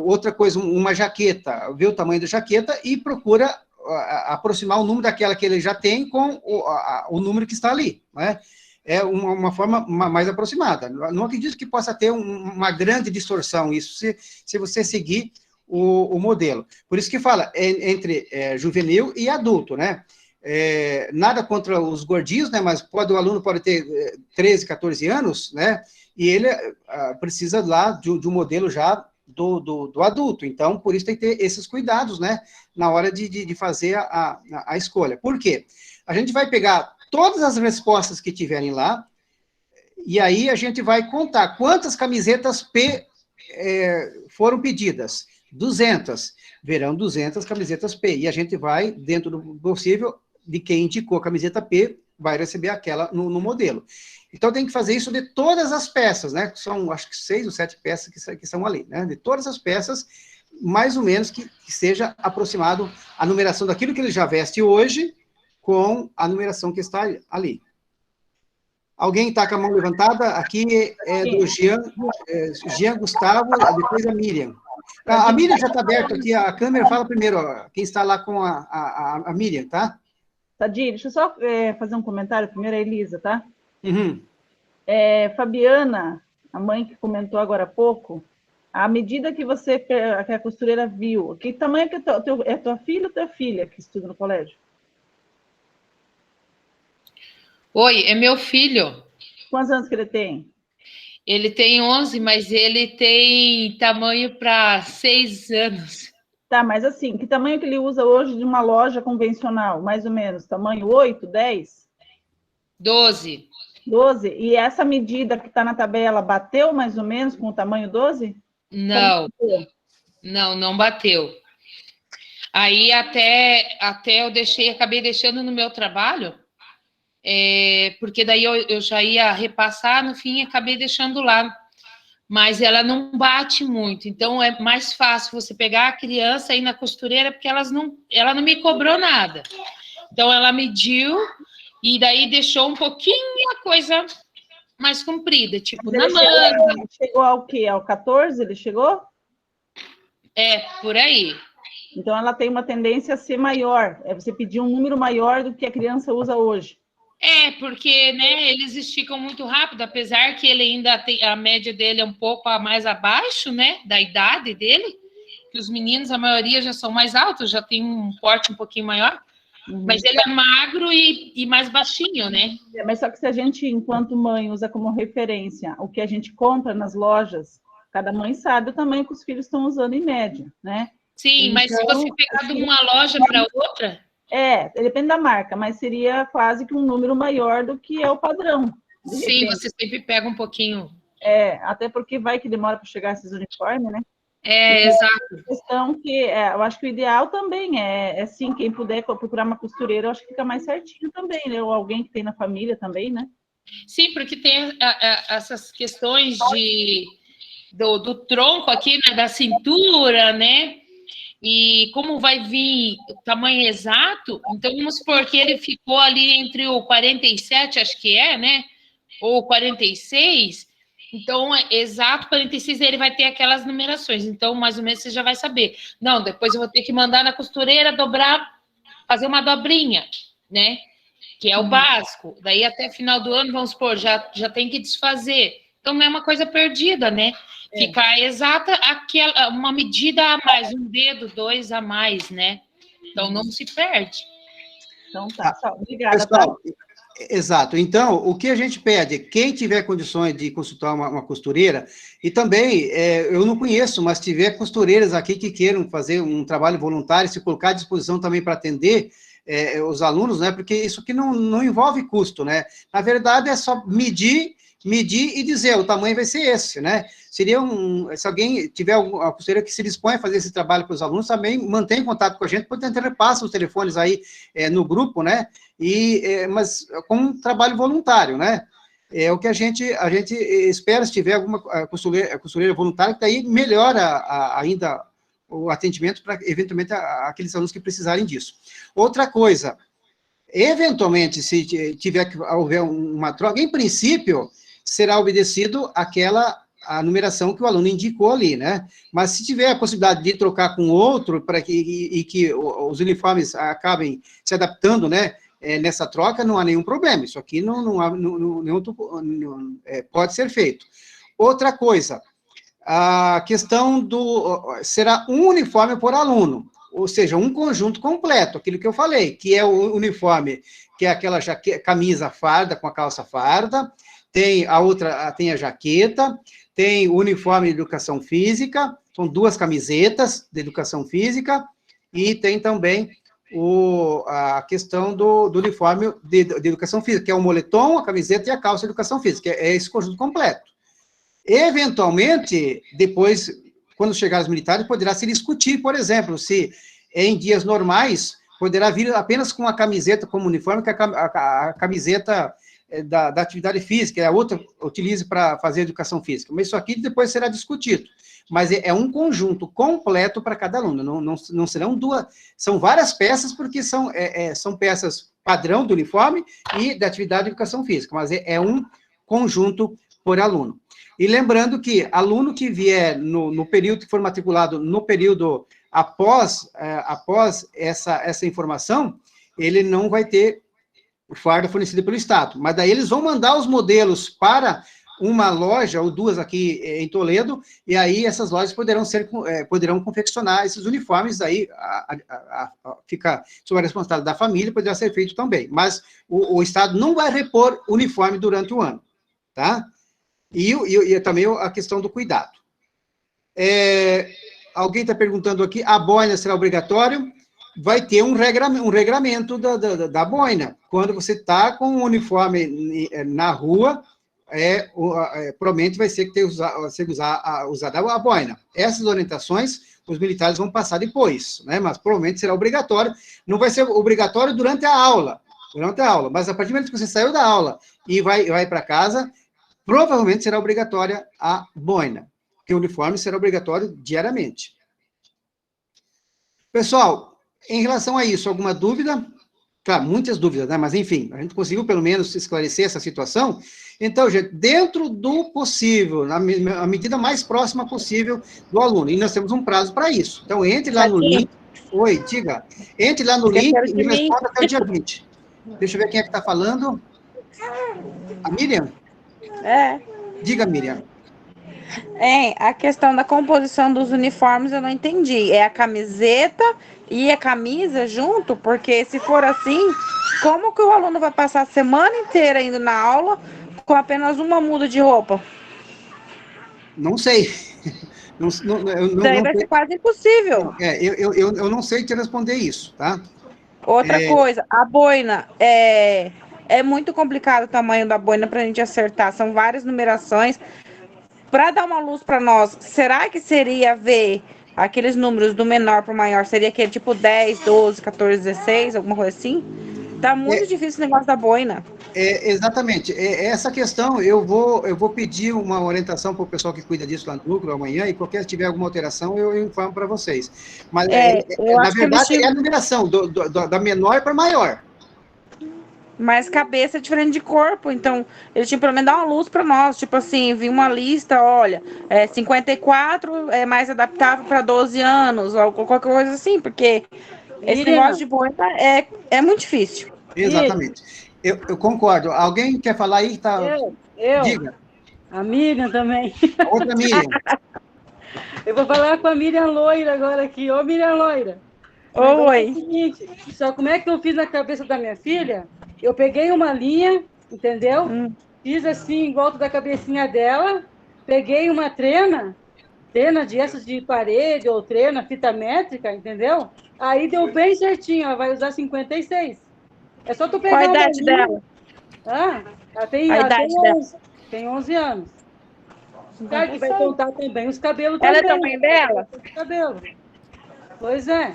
outra coisa, uma jaqueta, vê o tamanho da jaqueta e procura aproximar o número daquela que ele já tem com o número que está ali, né? É uma forma mais aproximada. Não acredito que possa ter uma grande distorção isso, se você seguir o modelo. Por isso que fala entre juvenil e adulto, né? Nada contra os gordinhos, né? Mas o aluno pode ter 13, 14 anos, né? E ele precisa lá de um modelo já do adulto. Então, por isso tem que ter esses cuidados, né? Na hora de fazer a escolha. Por quê? A gente vai pegar todas as respostas que tiverem lá, e aí a gente vai contar quantas camisetas P foram pedidas. 200. Verão 200 camisetas P. E a gente vai, dentro do possível, de quem indicou a camiseta P, vai receber aquela no modelo. Então, tem que fazer isso de todas as peças, né? São, acho que 6 ou 7 peças que são ali, né? De todas as peças, mais ou menos que seja aproximado a numeração daquilo que ele já veste hoje, com a numeração que está ali. Alguém está com a mão levantada? Aqui é do Jean Gustavo, depois a Miriam. A Miriam já está aberta aqui, a câmera fala primeiro, ó, quem está lá com a Miriam, tá? Sadir, deixa eu só fazer um comentário, primeiro a Elisa, tá? Uhum. Fabiana, a mãe que comentou agora há pouco, à medida que que a costureira viu, que tamanho que é tua filha ou tua filha que estuda no colégio? Oi, é meu filho. Quantos anos que ele tem? Ele tem 11, mas ele tem tamanho para 6 anos. Tá, mas assim, que tamanho que ele usa hoje de uma loja convencional? Mais ou menos, tamanho 8, 10? 12. 12? E essa medida que está na tabela bateu mais ou menos com o tamanho 12? Não, não bateu. Aí até eu acabei deixando no meu trabalho, porque daí eu já ia repassar, no fim acabei deixando lá. Mas ela não bate muito, então é mais fácil você pegar a criança e ir na costureira, porque ela não me cobrou nada. Então ela mediu e daí deixou um pouquinho a coisa mais comprida, tipo na manga. Chegou ao quê? Ao 14 ele chegou? Por aí. Então ela tem uma tendência a ser maior, você pedir um número maior do que a criança usa hoje. Porque, né, eles esticam muito rápido, apesar que ele ainda tem, a média dele é um pouco mais abaixo, né, da idade dele, que os meninos, a maioria já são mais altos, já tem um porte um pouquinho maior, mas ele é magro e mais baixinho, né? Mas só que se a gente, enquanto mãe, usa como referência o que a gente compra nas lojas, cada mãe sabe o tamanho que os filhos estão usando em média, né? Sim, então, mas se você pegar de uma loja para outra... depende da marca, mas seria quase que um número maior do que é o padrão. Sim, você sempre pega um pouquinho. Até porque vai que demora para chegar esses uniformes, né? Exato. A questão que eu acho que o ideal também sim, quem puder procurar uma costureira, eu acho que fica mais certinho também, né? Ou alguém que tem na família também, né? Sim, porque tem essas questões do tronco aqui, né? Da cintura, né? E como vai vir o tamanho exato, então vamos supor que ele ficou ali entre o 47, acho que né? Ou 46, então exato 46 ele vai ter aquelas numerações, então mais ou menos você já vai saber. Não, depois eu vou ter que mandar na costureira dobrar, fazer uma dobrinha, né? Que é o básico. Daí até final do ano, vamos supor, já tem que desfazer. Então não é uma coisa perdida, né? Ficar exata uma medida a mais, um dedo, 2 a mais, né? Então não se perde. Então tá, obrigada. Pessoal, exato. Então, o que a gente pede, quem tiver condições de consultar uma costureira, e também, eu não conheço, mas tiver costureiras aqui que queiram fazer um trabalho voluntário, se colocar à disposição também para atender os alunos, né? Porque isso aqui não envolve custo, né? Na verdade, é só medir e dizer, o tamanho vai ser esse, né? Seria se alguém tiver uma costureira que se dispõe a fazer esse trabalho para os alunos, também mantém contato com a gente, pode tentar passar os telefones aí no grupo, né? Mas com um trabalho voluntário, né? É o que a gente espera, se tiver alguma costureira voluntária, que daí melhora ainda o atendimento para, eventualmente, aqueles alunos que precisarem disso. Outra coisa, eventualmente, se tiver que houver uma troca, em princípio, será obedecido a numeração que o aluno indicou ali, né? Mas se tiver a possibilidade de trocar com outro, para que os uniformes acabem se adaptando, né? Nessa troca, não há nenhum problema. Isso aqui pode ser feito. Outra coisa, a questão será um uniforme por aluno, ou seja, um conjunto completo, aquilo que eu falei, que é o uniforme, que é aquela camisa farda com a calça farda, tem a jaqueta, tem o uniforme de educação física, são 2 camisetas de educação física, e tem também a questão do uniforme de educação física, que é o moletom, a camiseta e a calça de educação física, é esse conjunto completo. Eventualmente, depois, quando chegar os militares, poderá se discutir, por exemplo, se em dias normais, poderá vir apenas com a camiseta como uniforme, que a camiseta da atividade física, a outra utilize para fazer educação física. Mas isso aqui depois será discutido. Mas é um conjunto completo para cada aluno, não serão 2, são várias peças, porque são peças padrão do uniforme e da atividade de educação física, mas é um conjunto por aluno. E lembrando que aluno que vier no período que for matriculado, no período após essa informação, ele não vai ter o fardo fornecido pelo Estado. Mas daí eles vão mandar os modelos para uma loja, ou 2 aqui em Toledo, e aí essas lojas poderão confeccionar esses uniformes, aí fica sob a responsabilidade da família, poderá ser feito também. Mas o Estado não vai repor uniforme durante o ano, tá? E também a questão do cuidado. Alguém está perguntando aqui, a boina será obrigatório? vai ter um regramento da boina. Quando você está com o uniforme na rua, provavelmente vai ser que ter usada a boina. Essas orientações, os militares vão passar depois, né? Mas provavelmente será obrigatório. Não vai ser obrigatório durante a aula, mas a partir do momento que você saiu da aula e vai para casa, provavelmente será obrigatória a boina, porque o uniforme será obrigatório diariamente. Pessoal, em relação a isso, alguma dúvida? Claro, muitas dúvidas, né? Mas, enfim, a gente conseguiu, pelo menos, esclarecer essa situação. Então, gente, dentro do possível, na medida mais próxima possível do aluno, e nós temos um prazo para isso. Então, entre lá no link. Oi, diga. Entre lá no link e responda até o dia 20. Deixa eu ver quem é que está falando. A Miriam? Diga, Miriam. A questão da composição dos uniformes eu não entendi. É a camiseta e a camisa junto? Porque se for assim, como que o aluno vai passar a semana inteira indo na aula com apenas uma muda de roupa? Não sei. Daí vai ser quase impossível. Eu não sei te responder isso, tá? Outra coisa, a boina, é muito complicado o tamanho da boina para a gente acertar. São várias numerações. Para dar uma luz para nós, será que seria ver aqueles números do menor para o maior? Seria aquele tipo 10, 12, 14, 16, alguma coisa assim? Tá muito difícil o negócio da boina. Exatamente. Essa questão, eu vou pedir uma orientação para o pessoal que cuida disso lá no núcleo amanhã, e se tiver alguma alteração, eu informo para vocês. Mas, na verdade, é a numeração, da menor para maior. Mas cabeça é diferente de corpo, então eles tinham pelo menos dar uma luz para nós, tipo assim, vi uma lista, olha, 54 é mais adaptável para 12 anos, ou qualquer coisa assim, porque esse negócio de boina é muito difícil. Exatamente. Eu concordo. Alguém quer falar aí? Tá... Eu. Diga. A Miriam também. Outra Miriam. Eu vou falar com a Miriam Loira agora aqui. Ô, Miriam Loira. Oi. É o seguinte, só como é que eu fiz na cabeça da minha filha? Eu peguei uma linha, entendeu? Fiz assim em volta da cabecinha dela, peguei uma trena de essas de parede ou trena, fita métrica, entendeu? Aí deu bem certinho, ela vai usar 56. É só tu pegar. Qual a idade dela? Ela tem 11. Tem 11 anos. Tá, que vai contar também os cabelos. Ela também. É o tamanho dela? Cabelo. Pois é.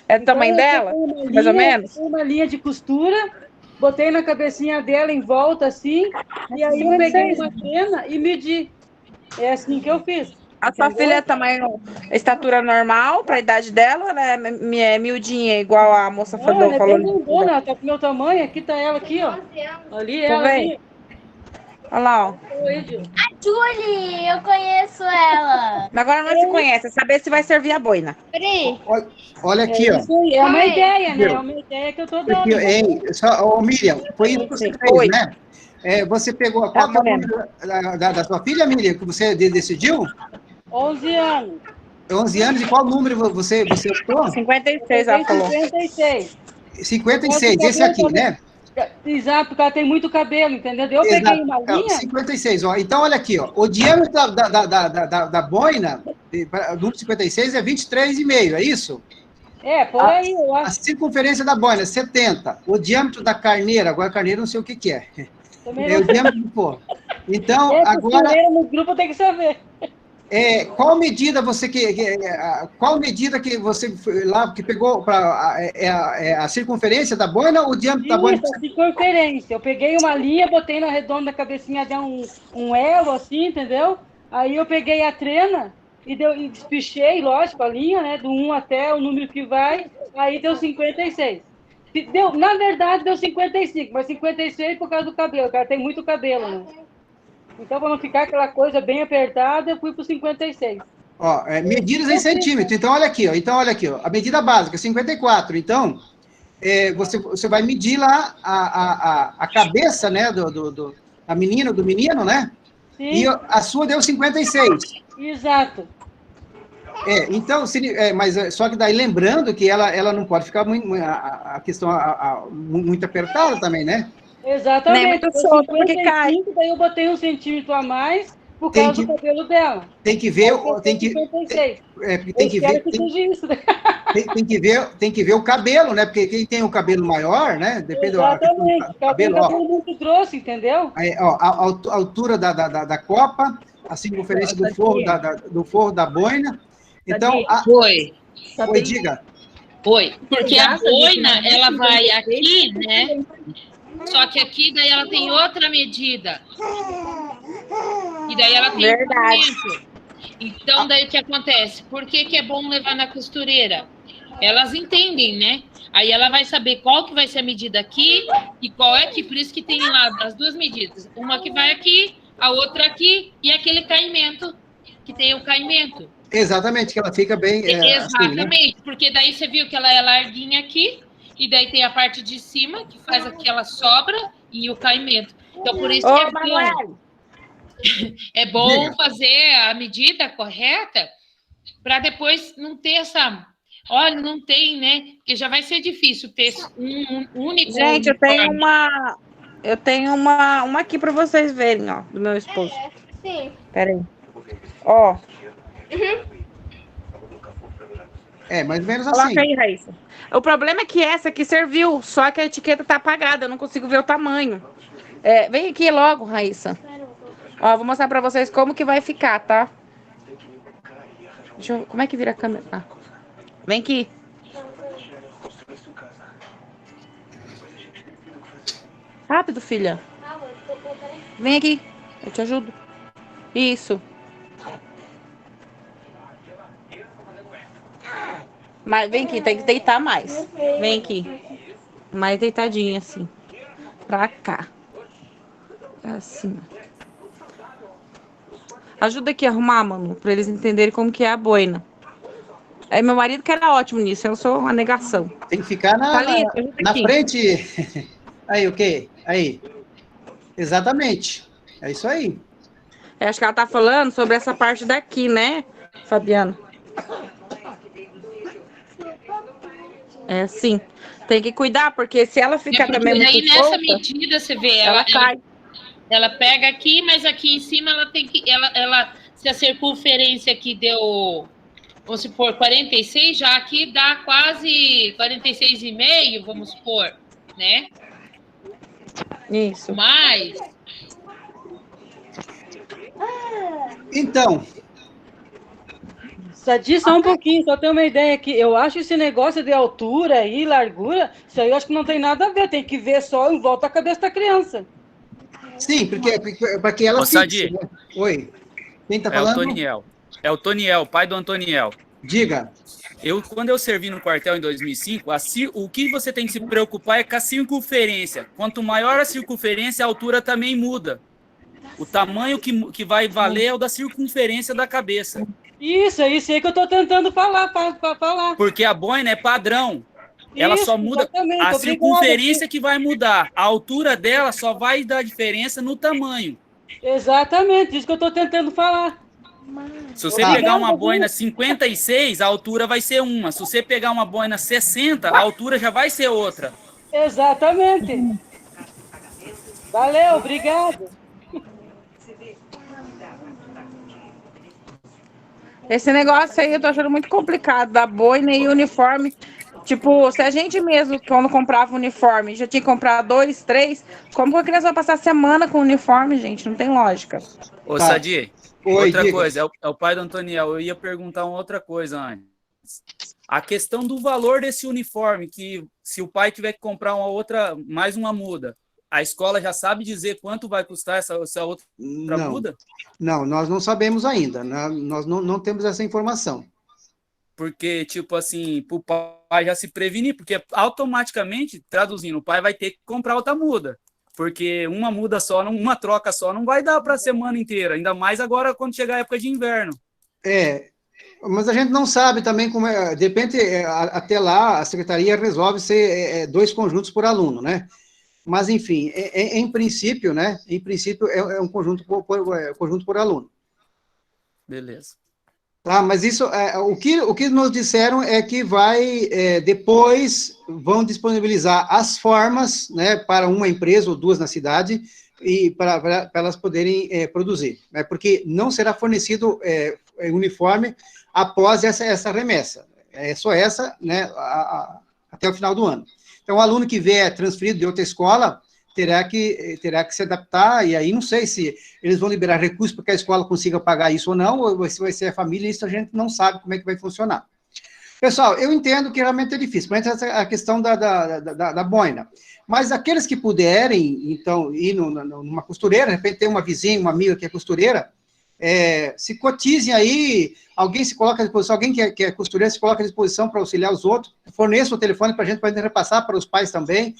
É do tamanho dela? Mais ou menos? Uma linha de costura, botei na cabecinha dela em volta assim, e aí eu peguei uma pena e medi. É assim que eu fiz. A sua filha é tamanho, estatura normal para a idade dela? Ela é miudinha, igual a moça falou? Ela é bem grandona, ela tá com o meu tamanho. Aqui tá ela aqui, ó. Ali, ela ali. Olha lá, ó. A Julie, eu conheço ela. Mas agora não se conhece, é saber se vai servir a boina. Peraí. Olha aqui, ó. É uma ideia, né? É uma ideia que eu tô dando. Miriam, foi isso que você fez, né? Você pegou... Qual que é o número da sua filha, Miriam, que você decidiu? 11 anos. 11 anos, e qual número você optou? 56, ela falou. 56. 56, esse aqui, né? Exato, porque ela tem muito cabelo, entendeu? Eu peguei uma linha... 56, ó. Então, olha aqui, ó. O diâmetro da boina, número 56, é 23,5, é isso? Por aí, eu acho. A circunferência da boina, 70. O diâmetro da carneira, agora a carneira não sei o que é. É o diâmetro do pô. Então, agora... No grupo tem que saber. Qual medida você foi lá que pegou para a circunferência da boina ou o diâmetro da boina? A circunferência. Eu peguei uma linha, botei na redonda da cabecinha dela um elo assim, entendeu? Aí eu peguei a trena e despichei, lógico, a linha, né? Do 1 até o número que vai, aí deu 56. Na verdade, deu 55, mas 56 por causa do cabelo, cara, tem muito cabelo, né? Então, para não ficar aquela coisa bem apertada, eu fui para o 56. Ó, medidas em centímetros. Então, olha aqui, ó. A medida básica, 54. Então, você vai medir lá a cabeça, né, da menina, do menino, né? Sim. E a sua deu 56. Exato. Então, mas só que daí lembrando que ela não pode ficar muito, a questão muito apertada também, né? Exatamente. Muito solto, porque cai. Daí eu botei 1 centímetro a mais por causa do cabelo dela. Tem que ver, tem que ver o cabelo, né? Porque quem tem o cabelo maior, né? Depende Exatamente, do cabelo. Ela tem um cabelo muito grosso, entendeu? Aí, ó, a altura da copa, a circunferência do forro da boina. Então, Foi. Oi, diga. Foi. Porque a boina, ela vai aqui, né? Só que aqui, daí ela tem outra medida. E daí ela tem comprimento. Então, daí o que acontece? Por que é bom levar na costureira? Elas entendem, né? Aí ela vai saber qual que vai ser a medida aqui e qual é aqui. Por isso que tem lá as duas medidas. Uma que vai aqui, a outra aqui e aquele caimento, que tem o caimento. Exatamente, que ela fica bem... Exatamente, assim, né? porque daí você viu que ela é larguinha aqui, e daí tem a parte de cima, que faz aquela sobra, e o caimento. Então, por isso que é bom. É bom fazer a medida correta, para depois não ter essa... Olha, não tem, né? Porque já vai ser difícil ter um único... Gente, eu tenho uma aqui para vocês verem, ó, do meu esposo. Sim. Peraí. Ó. Mais ou menos assim. Coloca aí, Raíssa. O problema é que essa aqui serviu, só que a etiqueta tá apagada, eu não consigo ver o tamanho. Vem aqui logo, Raíssa. Ó, vou mostrar pra vocês como que vai ficar, tá? Como é que vira a câmera? Ah. Vem aqui. Rápido, filha. Vem aqui, eu te ajudo. Isso. Mas vem aqui, tem que deitar mais. Vem aqui. Mais deitadinha, assim. Pra cá. Assim. Ajuda aqui a arrumar, mano, pra eles entenderem como que é a boina. Aí meu marido que era ótimo nisso, eu sou uma negação. Tem que ficar na frente. Aí, o quê? Aí. Exatamente. É isso aí. Acho que ela tá falando sobre essa parte daqui, né, Fabiana? É assim. Tem que cuidar, porque se ela ficar também muito aí nessa solta, medida, você vê, ela cai. Ela pega aqui, mas aqui em cima ela tem que... se a circunferência aqui deu, vamos supor, 46, já aqui dá quase 46,5, vamos supor, né? Isso. Mas... Então... Sadi, só um pouquinho, só ter uma ideia aqui. Eu acho esse negócio de altura e largura, isso aí eu acho que não tem nada a ver. Tem que ver só em volta da cabeça da criança. Sim, porque ela fixa, né? Oi. Quem tá falando? É o Toniel, pai do Antoniel. Diga. Quando eu servi no quartel em 2005, o que você tem que se preocupar é com a circunferência. Quanto maior a circunferência, a altura também muda. O tamanho que vai valer é o da circunferência da cabeça. Isso aí que eu tô tentando falar, para falar. Porque a boina é padrão. Ela só muda a circunferência que vai mudar. A altura dela só vai dar diferença no tamanho. Exatamente, isso que eu tô tentando falar. Se você pegar uma boina 56, a altura vai ser uma. Se você pegar uma boina 60, a altura já vai ser outra. Exatamente. Valeu, obrigado. Esse negócio aí eu tô achando muito complicado, da boina e uniforme. Tipo, se a gente mesmo, quando comprava uniforme, já tinha que comprar 2, 3, como que a criança vai passar a semana com uniforme, gente? Não tem lógica. Ô, Sadi, outra diga. coisa, é o pai do Antoniel. Eu ia perguntar uma outra coisa antes. A questão do valor desse uniforme, que se o pai tiver que comprar mais uma muda, a escola já sabe dizer quanto vai custar essa outra muda? Não, nós não sabemos ainda. Nós não temos essa informação. Porque, tipo assim, para o pai já se prevenir, porque automaticamente, traduzindo, o pai vai ter que comprar outra muda. Porque uma muda só, uma troca só, não vai dar para a semana inteira. Ainda mais agora quando chegar a época de inverno. Mas a gente não sabe também como é. De repente, até lá, a secretaria resolve ser 2 conjuntos por aluno, né? Mas, enfim, em princípio, né? Em princípio, é um conjunto por aluno. Beleza. Tá, mas isso, o que nos disseram é que depois vão disponibilizar as formas, né, para uma empresa ou 2 na cidade, e para elas poderem produzir, né? Porque não será fornecido uniforme após essa remessa. É só essa, né, até o final do ano. Então, o aluno que vier transferido de outra escola terá que se adaptar, e aí não sei se eles vão liberar recursos para que a escola consiga pagar isso ou não, ou se vai ser a família, isso a gente não sabe como é que vai funcionar. Pessoal, eu entendo que realmente é difícil, mas essa é a questão da boina. Mas aqueles que puderem, então, ir numa costureira, de repente tem uma vizinha, uma amiga que é costureira, se cotizem aí, alguém se coloca à disposição, alguém que é costureira se coloca à disposição para auxiliar os outros, forneça o telefone para a gente, para repassar para os pais também.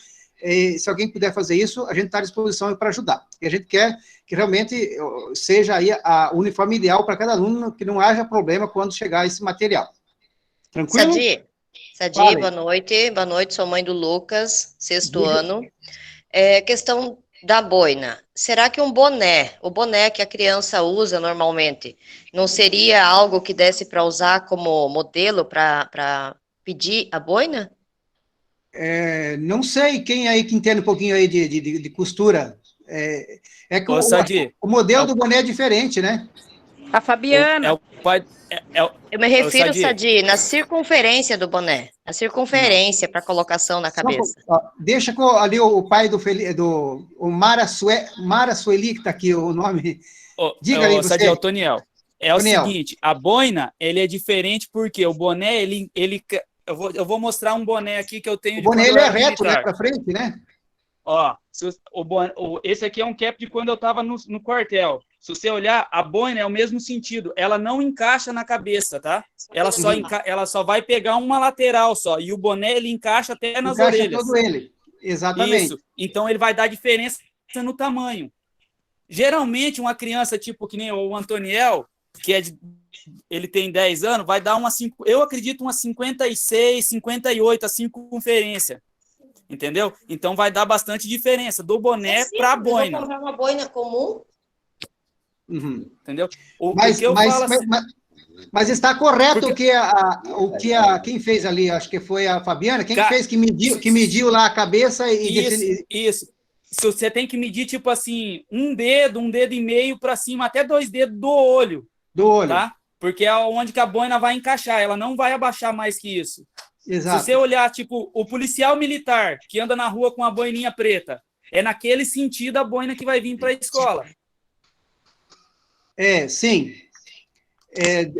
Se alguém puder fazer isso, a gente está à disposição para ajudar. E a gente quer que realmente seja aí a uniforme ideal para cada aluno, que não haja problema quando chegar esse material. Tranquilo? Sadi, boa noite, sou mãe do Lucas, 6º ano. Questão da boina, será que o boné que a criança usa normalmente, não seria algo que desse para usar como modelo para pedir a boina? Não sei, quem aí que entende um pouquinho aí de costura, que o modelo do boné é diferente, né? A Fabiana. Eu me refiro, Sadi, na circunferência do boné, a circunferência para colocação na cabeça. Deixa ali o pai do Mara Sueli, que está aqui o nome. Diga aí, Sadi, o Toniel. O seguinte, a boina, ele é diferente porque o boné, eu vou mostrar um boné aqui que eu tenho. O boné, ele é reto, né, para frente, né? Ó, esse aqui é um cap de quando eu estava no quartel. Se você olhar, a boina é o mesmo sentido. Ela não encaixa na cabeça, tá? Ela só vai pegar uma lateral só. E o boné, ele encaixa até nas orelhas. Todo ele. Exatamente. Isso. Então, ele vai dar diferença no tamanho. Geralmente, uma criança, tipo que nem o Antoniel, ele tem 10 anos, vai dar eu acredito, umas 56, 58, a circunferência. Entendeu? Então, vai dar bastante diferença do boné para a boina. Vou comprar uma boina comum? Uhum. Entendeu? Mas está correto quem fez ali, acho que foi a Fabiana, quem fez que mediu lá a cabeça e... Isso. Você tem que medir, tipo assim, um dedo e meio para cima, até 2 dedos do olho. Tá? Porque é onde que a boina vai encaixar, ela não vai abaixar mais que isso. Exato. Se você olhar, tipo, o policial militar que anda na rua com a boininha preta, é naquele sentido a boina que vai vir para a escola. Sim.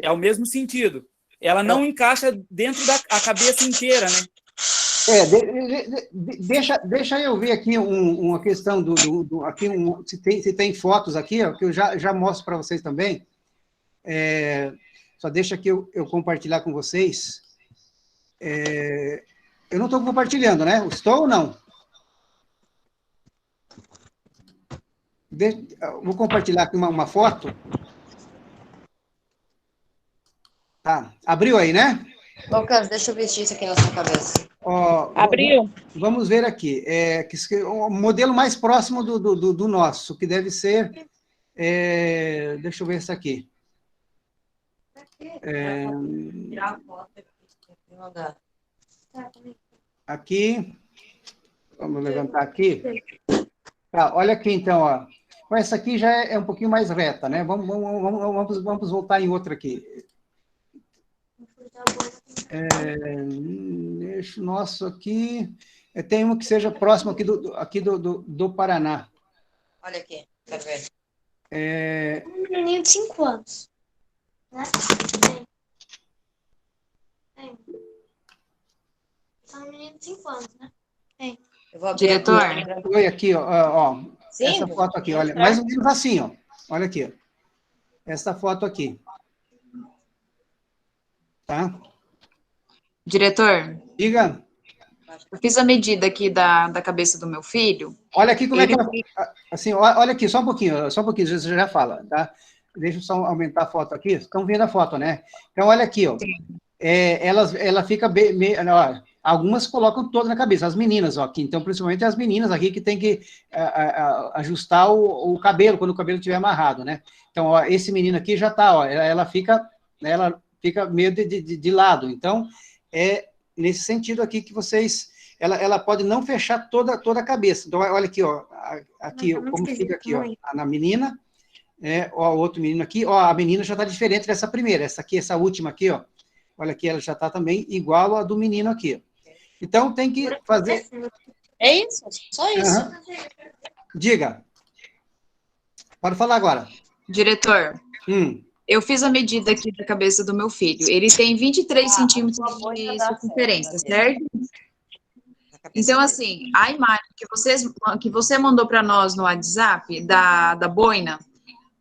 É o mesmo sentido. Ela não encaixa dentro da cabeça inteira, né? Deixa eu ver aqui uma questão aqui se tem fotos aqui, ó, que eu já mostro para vocês também. Só deixa que eu compartilhar com vocês. Eu não estou compartilhando, né? Estou ou não? Vou compartilhar aqui uma foto. Tá, abriu aí, né? Lucas, deixa eu vestir isso aqui na sua cabeça. Abriu. Vamos ver aqui. O modelo mais próximo do nosso, que deve ser... deixa eu ver esse aqui. Aqui. Vamos levantar aqui. Tá, olha aqui, então, ó. Essa aqui já é um pouquinho mais reta, né? Vamos voltar em outra aqui. Deixa o nosso aqui. Tem uma que seja próximo aqui do Paraná. Olha aqui, quero ver. Um menino de 5 anos. Né? Tem. São um menino de 5 anos, né? Tem. Eu vou abrir. Diretor. Oi, aqui, ó. Sim, essa foto aqui, olha. Mais ou menos assim, ó. Olha aqui, ó. Essa foto aqui. Tá? Diretor, Diga. eu fiz a medida aqui da cabeça do meu filho. Olha aqui como é que ela... Assim, olha aqui, só um pouquinho, você já fala, tá? Deixa eu só aumentar a foto aqui. Estão vendo a foto, né? Então, olha aqui, ó. Ela fica ó, algumas colocam toda na cabeça, as meninas, ó, aqui. Então, principalmente as meninas aqui que tem que ajustar o cabelo, quando o cabelo estiver amarrado, né? Então, ó, esse menino aqui já tá, ó, ela fica meio de lado. Então, é nesse sentido aqui que vocês ela pode não fechar toda a cabeça. Então, olha aqui, ó, aqui, como fica aqui, ó, na menina, ó, o outro menino aqui, ó, a menina já está diferente dessa primeira, essa última aqui, ó, olha aqui, ela já está também igual a do menino aqui. Então, tem que fazer... É isso, só isso. Uhum. Diga. Pode falar agora. Diretor, eu fiz a medida aqui da cabeça do meu filho. Ele tem 23 centímetros de circunferência, certo? Então, assim, a imagem que você mandou para nós no WhatsApp da boina,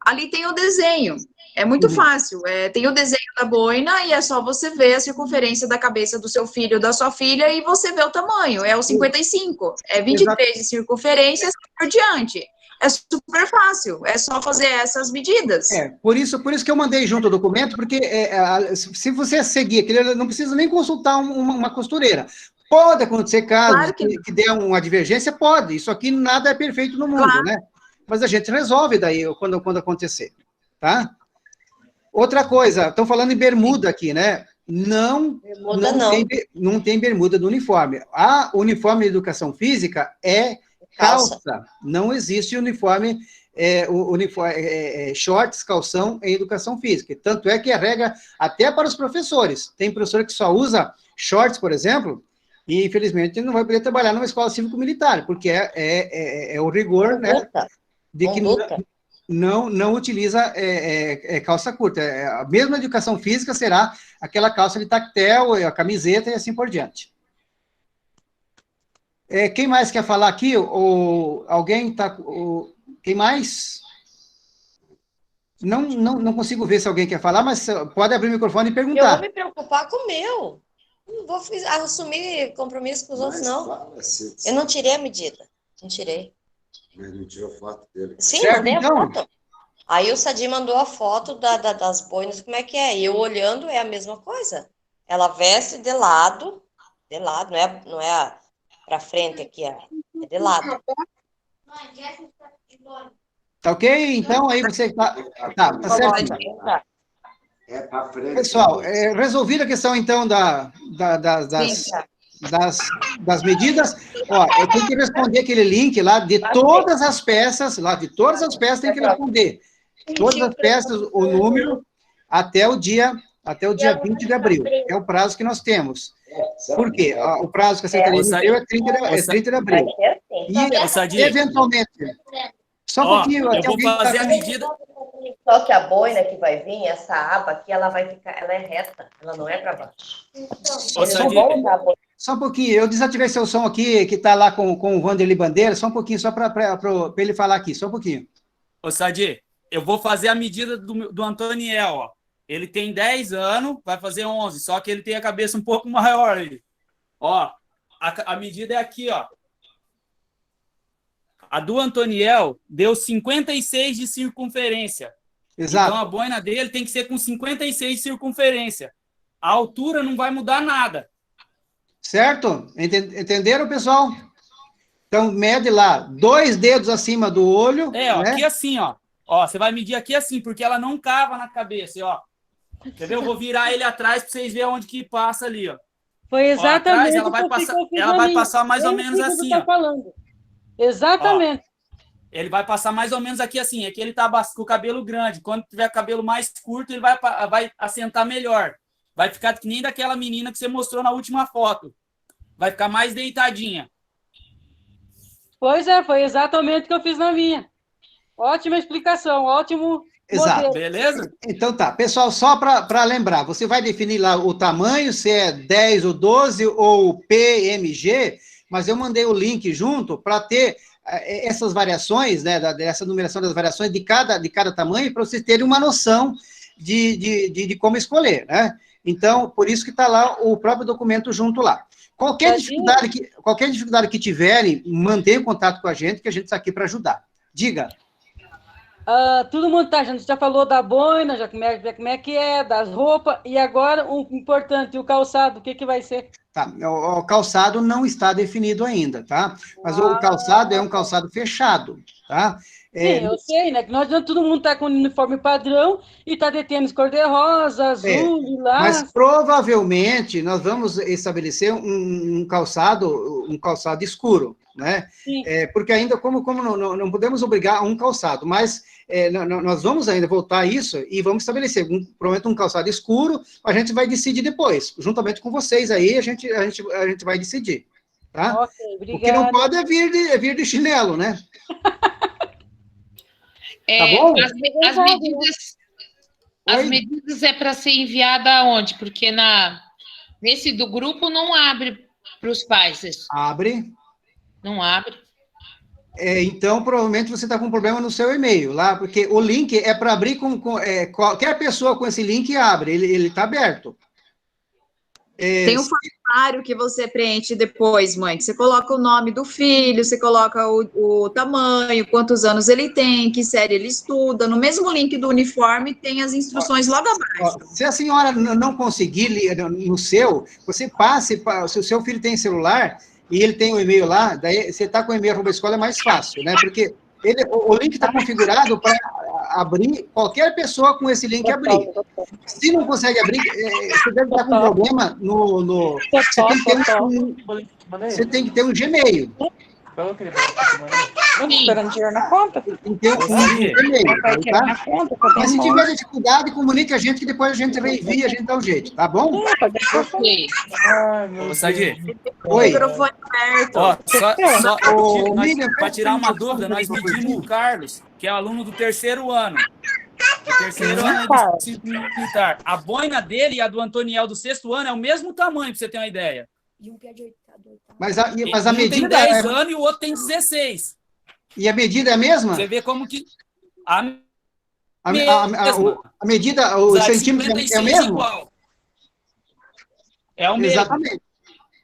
ali tem o desenho. É muito fácil. Tem o desenho da boina e é só você ver a circunferência da cabeça do seu filho ou da sua filha e você vê o tamanho. É o 55. É 23 de circunferência por diante. É super fácil. É só fazer essas medidas. Por isso que eu mandei junto o documento, porque se você seguir aquilo, não precisa nem consultar uma costureira. Pode acontecer casos claro que dê uma divergência, pode. Isso aqui nada é perfeito no mundo, claro, né? Mas a gente resolve daí quando acontecer, tá? Outra coisa, estão falando em bermuda aqui, né? Não tem bermuda do uniforme. A uniforme de educação física é calça. Não existe uniforme, shorts, calção em educação física. Tanto é que é regra até para os professores. Tem professor que só usa shorts, por exemplo, e infelizmente não vai poder trabalhar numa escola cívico-militar, porque é o rigor, né, de que não utiliza calça curta. A mesma educação física será aquela calça de tactel, a camiseta e assim por diante. Quem mais quer falar aqui? Alguém está... Quem mais? Não consigo ver se alguém quer falar, mas pode abrir o microfone e perguntar. Eu vou me preocupar com o meu. Não vou assumir compromisso com os outros, não. Eu não tirei a medida. Não tirei. Mas não tirou foto dele. Sim, certo, mandei então a foto. Aí o Sadi mandou a foto das boinas, como é que é? E eu olhando, é a mesma coisa. Ela veste de lado, não é para frente aqui, é de lado. Tá ok? Então, aí você tá certo. É para frente. Pessoal, resolvida a questão, então, das medidas, ó, eu tenho que responder aquele link lá de todas as peças, tem que responder. Todas as peças, o número, até o dia 20 de abril. É o prazo que nós temos. Por quê? O prazo que a Secretaria me deu é 30 de abril. E, eventualmente... Só um pouquinho... Eu vou fazer a medida... Só que a boina que vai vir, essa aba aqui, ela é reta, ela não é para baixo. Só um pouquinho, eu desativei seu som aqui, que está lá com o Wanderley Bandeira, só um pouquinho, só para ele falar aqui, só um pouquinho. Ô, Sadi, eu vou fazer a medida do Antoniel, ó. Ele tem 10 anos, vai fazer 11, só que ele tem a cabeça um pouco maior aí. Ó, a medida é aqui, ó. A do Antoniel deu 56 de circunferência. Exato. Então, a boina dele tem que ser com 56 de circunferência. A altura não vai mudar nada. Certo? Entenderam, pessoal? Então, mede lá, 2 dedos acima do olho. Ó, né? Aqui assim, ó. Ó, você vai medir aqui assim, porque ela não cava na cabeça, ó. Quer ver? Eu vou virar ele atrás para vocês verem onde que passa ali, ó. Foi exatamente ó, atrás, ela vai passar mais ou menos assim, ó. Falando. Exatamente. Ó, ele vai passar mais ou menos aqui assim, é que ele tá com o cabelo grande. Quando tiver cabelo mais curto, ele vai assentar melhor. Vai ficar que nem daquela menina que você mostrou na última foto. Vai ficar mais deitadinha. Pois é, foi exatamente o que eu fiz na minha. Ótima explicação, ótimo Exato. modelo. Beleza? Então tá, pessoal, só para lembrar, você vai definir lá o tamanho, se é 10 ou 12 ou PMG, mas eu mandei o link junto para ter essas variações, né, essa numeração das variações de cada tamanho, para vocês terem uma noção de como escolher, né? Então, por isso que está lá o próprio documento junto lá. Qualquer dificuldade que tiverem, mantenham contato com a gente, que a gente está aqui para ajudar. Diga. Tudo montagem, a gente já falou da boina, já como é que é, das roupas, e agora o importante, o calçado, o que vai ser? Tá, o calçado não está definido ainda, tá? Mas o calçado é um calçado fechado, tá? Sim, eu sei, né? Que não adianta todo mundo estar com uniforme padrão e tá de tênis cor-de-rosa, azul, lilás. Mas provavelmente nós vamos estabelecer um calçado escuro, né? Porque ainda, como não podemos obrigar a um calçado, mas nós vamos ainda voltar a isso e vamos estabelecer, provavelmente um calçado escuro, a gente vai decidir depois, juntamente com vocês aí, a gente vai decidir, tá? Ok, obrigada. O que não pode é vir de chinelo, né? Tá bom? As medidas é para ser enviada aonde? Porque nesse do grupo não abre para os pais. Isso. Abre. Não abre. Então, provavelmente você está com um problema no seu e-mail lá, porque o link é para abrir qualquer pessoa com esse link abre, ele está aberto. Tem um formulário que você preenche depois, mãe, que você coloca o nome do filho, você coloca o tamanho, quantos anos ele tem, que série ele estuda. No mesmo link do uniforme tem as instruções logo abaixo. Se a senhora não conseguir no seu, você passe, se o seu filho tem celular e ele tem um e-mail lá, daí você está com o e-mail @escola é mais fácil, né? Porque o link está configurado para abrir, qualquer pessoa com esse link abrir. Se não consegue abrir, você deve estar com um problema você tem que ter um Gmail. Esperando dinheiro na conta? Tem que ter um Gmail, tá? Mas se tiver dificuldade, comunique a gente que depois a gente reenvia, a gente dá um jeito, tá bom? Ok. Ô, Sadi. Oi. Microfone aberto. Ó, para tirar uma dúvida, nós pedimos o Carlos, que é aluno do terceiro ano. Do terceiro ano de ensino militar. A boina dele e a do Antoniel do sexto ano é o mesmo tamanho, para você ter uma ideia. Mas a medida... Um tem 10 anos e o outro tem 16. E a medida é a mesma? Você vê como que... A medida, o centímetro é o mesmo? Igual. É o mesmo. Exatamente.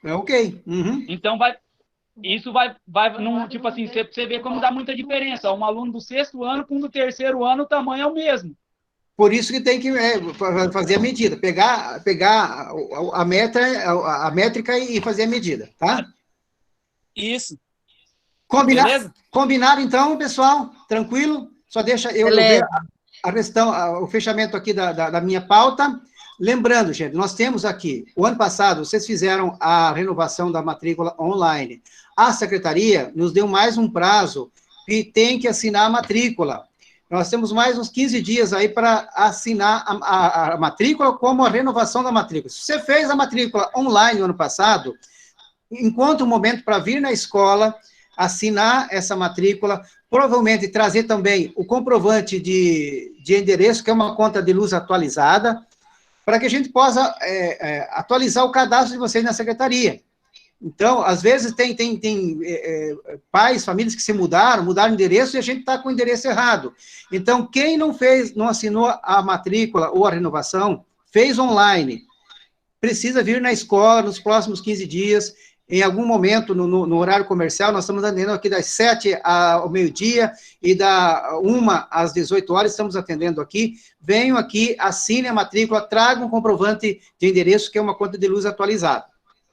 É ok. Uhum. Então, isso vai tipo assim, você vê como dá muita diferença. Um aluno do sexto ano com um do terceiro ano, o tamanho é o mesmo. Por isso que tem que fazer a medida, pegar a métrica e fazer a medida, tá? Isso. Combinado, então, pessoal? Tranquilo? Só deixa eu ver o fechamento aqui da minha pauta. Lembrando, gente, nós temos aqui, o ano passado, vocês fizeram a renovação da matrícula online. A secretaria nos deu mais um prazo e tem que assinar a matrícula. Nós temos mais uns 15 dias aí para assinar a matrícula, como a renovação da matrícula. Se você fez a matrícula online no ano passado, encontre um momento para vir na escola, assinar essa matrícula, provavelmente trazer também o comprovante de endereço, que é uma conta de luz atualizada, para que a gente possa atualizar o cadastro de vocês na secretaria. Então, às vezes, tem pais, famílias que se mudaram de endereço e a gente está com o endereço errado. Então, quem não assinou a matrícula ou a renovação, fez online, precisa vir na escola nos próximos 15 dias, em algum momento, no horário comercial, nós estamos atendendo aqui das 7 ao meio-dia e da 1 às 18 horas, estamos atendendo aqui. Venham aqui, assinem a matrícula, tragam um comprovante de endereço, que é uma conta de luz atualizada.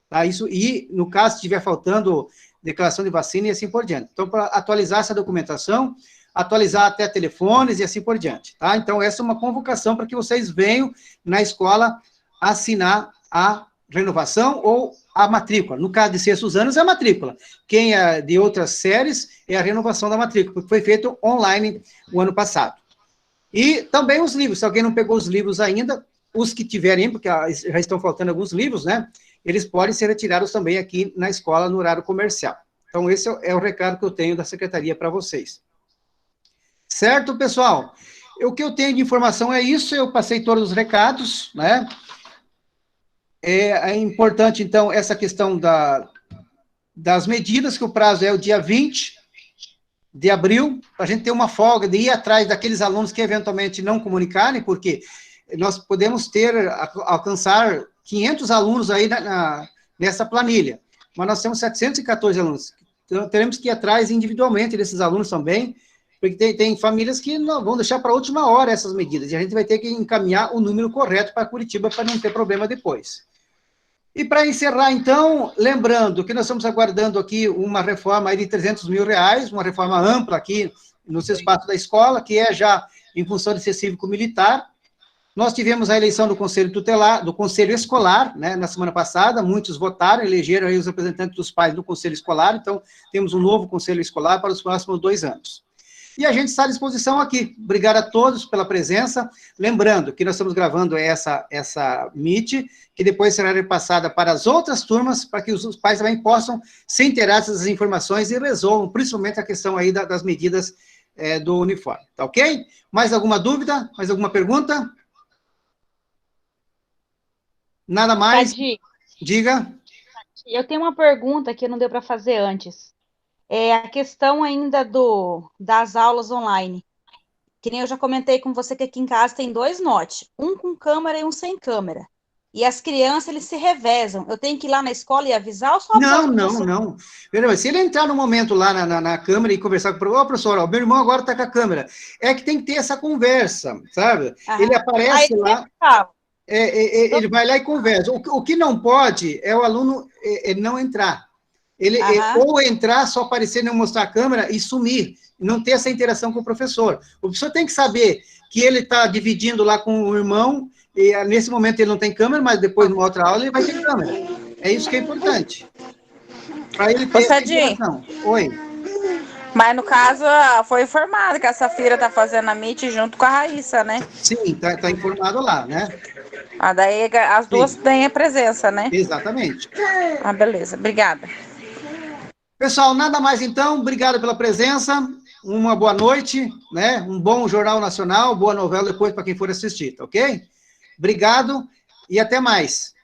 Tá? Isso, e, no caso, se estiver faltando declaração de vacina e assim por diante. Então, para atualizar essa documentação, atualizar até telefones e assim por diante. Tá? Então, essa é uma convocação para que vocês venham na escola assinar a renovação ou a matrícula. No caso de sextos anos, é a matrícula. Quem é de outras séries, é a renovação da matrícula, porque foi feito online o ano passado. E também os livros. Se alguém não pegou os livros ainda, os que tiverem, porque já estão faltando alguns livros, né? Eles podem ser retirados também aqui na escola, no horário comercial. Então, esse é o recado que eu tenho da secretaria para vocês. Certo, pessoal? O que eu tenho de informação é isso, eu passei todos os recados, né? É importante, então, essa questão das medidas, que o prazo é o dia 20 de abril, para a gente ter uma folga de ir atrás daqueles alunos que eventualmente não comunicarem, porque nós podemos alcançar 500 alunos aí nessa planilha, mas nós temos 714 alunos. Então, teremos que ir atrás individualmente desses alunos também, porque tem famílias que não vão deixar para a última hora essas medidas, e a gente vai ter que encaminhar o número correto para Curitiba, para não ter problema depois. E para encerrar, então, lembrando que nós estamos aguardando aqui uma reforma aí de R$300 mil, uma reforma ampla aqui nos espaços da escola, que é já em função de ser cívico-militar. Nós tivemos a eleição do Conselho Tutelar, do Conselho Escolar, né, na semana passada, muitos votaram, elegeram aí os representantes dos pais do Conselho Escolar, então temos um novo Conselho Escolar para os próximos 2 anos. E a gente está à disposição aqui. Obrigado a todos pela presença. Lembrando que nós estamos gravando essa Meet, que depois será repassada para as outras turmas, para que os pais também possam se inteirar dessas informações e resolvam, principalmente a questão aí das medidas do uniforme. Tá ok? Mais alguma dúvida? Mais alguma pergunta? Nada mais? Tadi, Diga. eu tenho uma pergunta que não deu para fazer antes. É a questão ainda das aulas online. Que nem eu já comentei com você que aqui em casa tem 2 notes, um com câmera e um sem câmera. E as crianças, eles se revezam. Eu tenho que ir lá na escola e avisar ou só Não. Se ele entrar no momento lá na câmera e conversar com o professor, professor, ó, meu irmão agora está com a câmera. É que tem que ter essa conversa, sabe? Ele aparece lá... ele vai lá e conversa. O que não pode é o aluno não entrar. Ele ou entrar, só aparecer, não mostrar a câmera e sumir, não ter essa interação com o professor. O professor tem que saber que ele está dividindo lá com o irmão, e nesse momento ele não tem câmera, mas depois, numa outra aula, ele vai ter câmera. É isso que é importante. Para ele ter essa interação. Oi. Mas, no caso, foi informado que essa filha está fazendo a Meet junto com a Raíssa, né? Sim, tá informado lá, né? Daí as duas têm a presença, né? Exatamente. Beleza. Obrigada. Pessoal, nada mais então. Obrigado pela presença. Uma boa noite, né? Um bom Jornal Nacional, boa novela depois para quem for assistir, tá ok? Obrigado e até mais.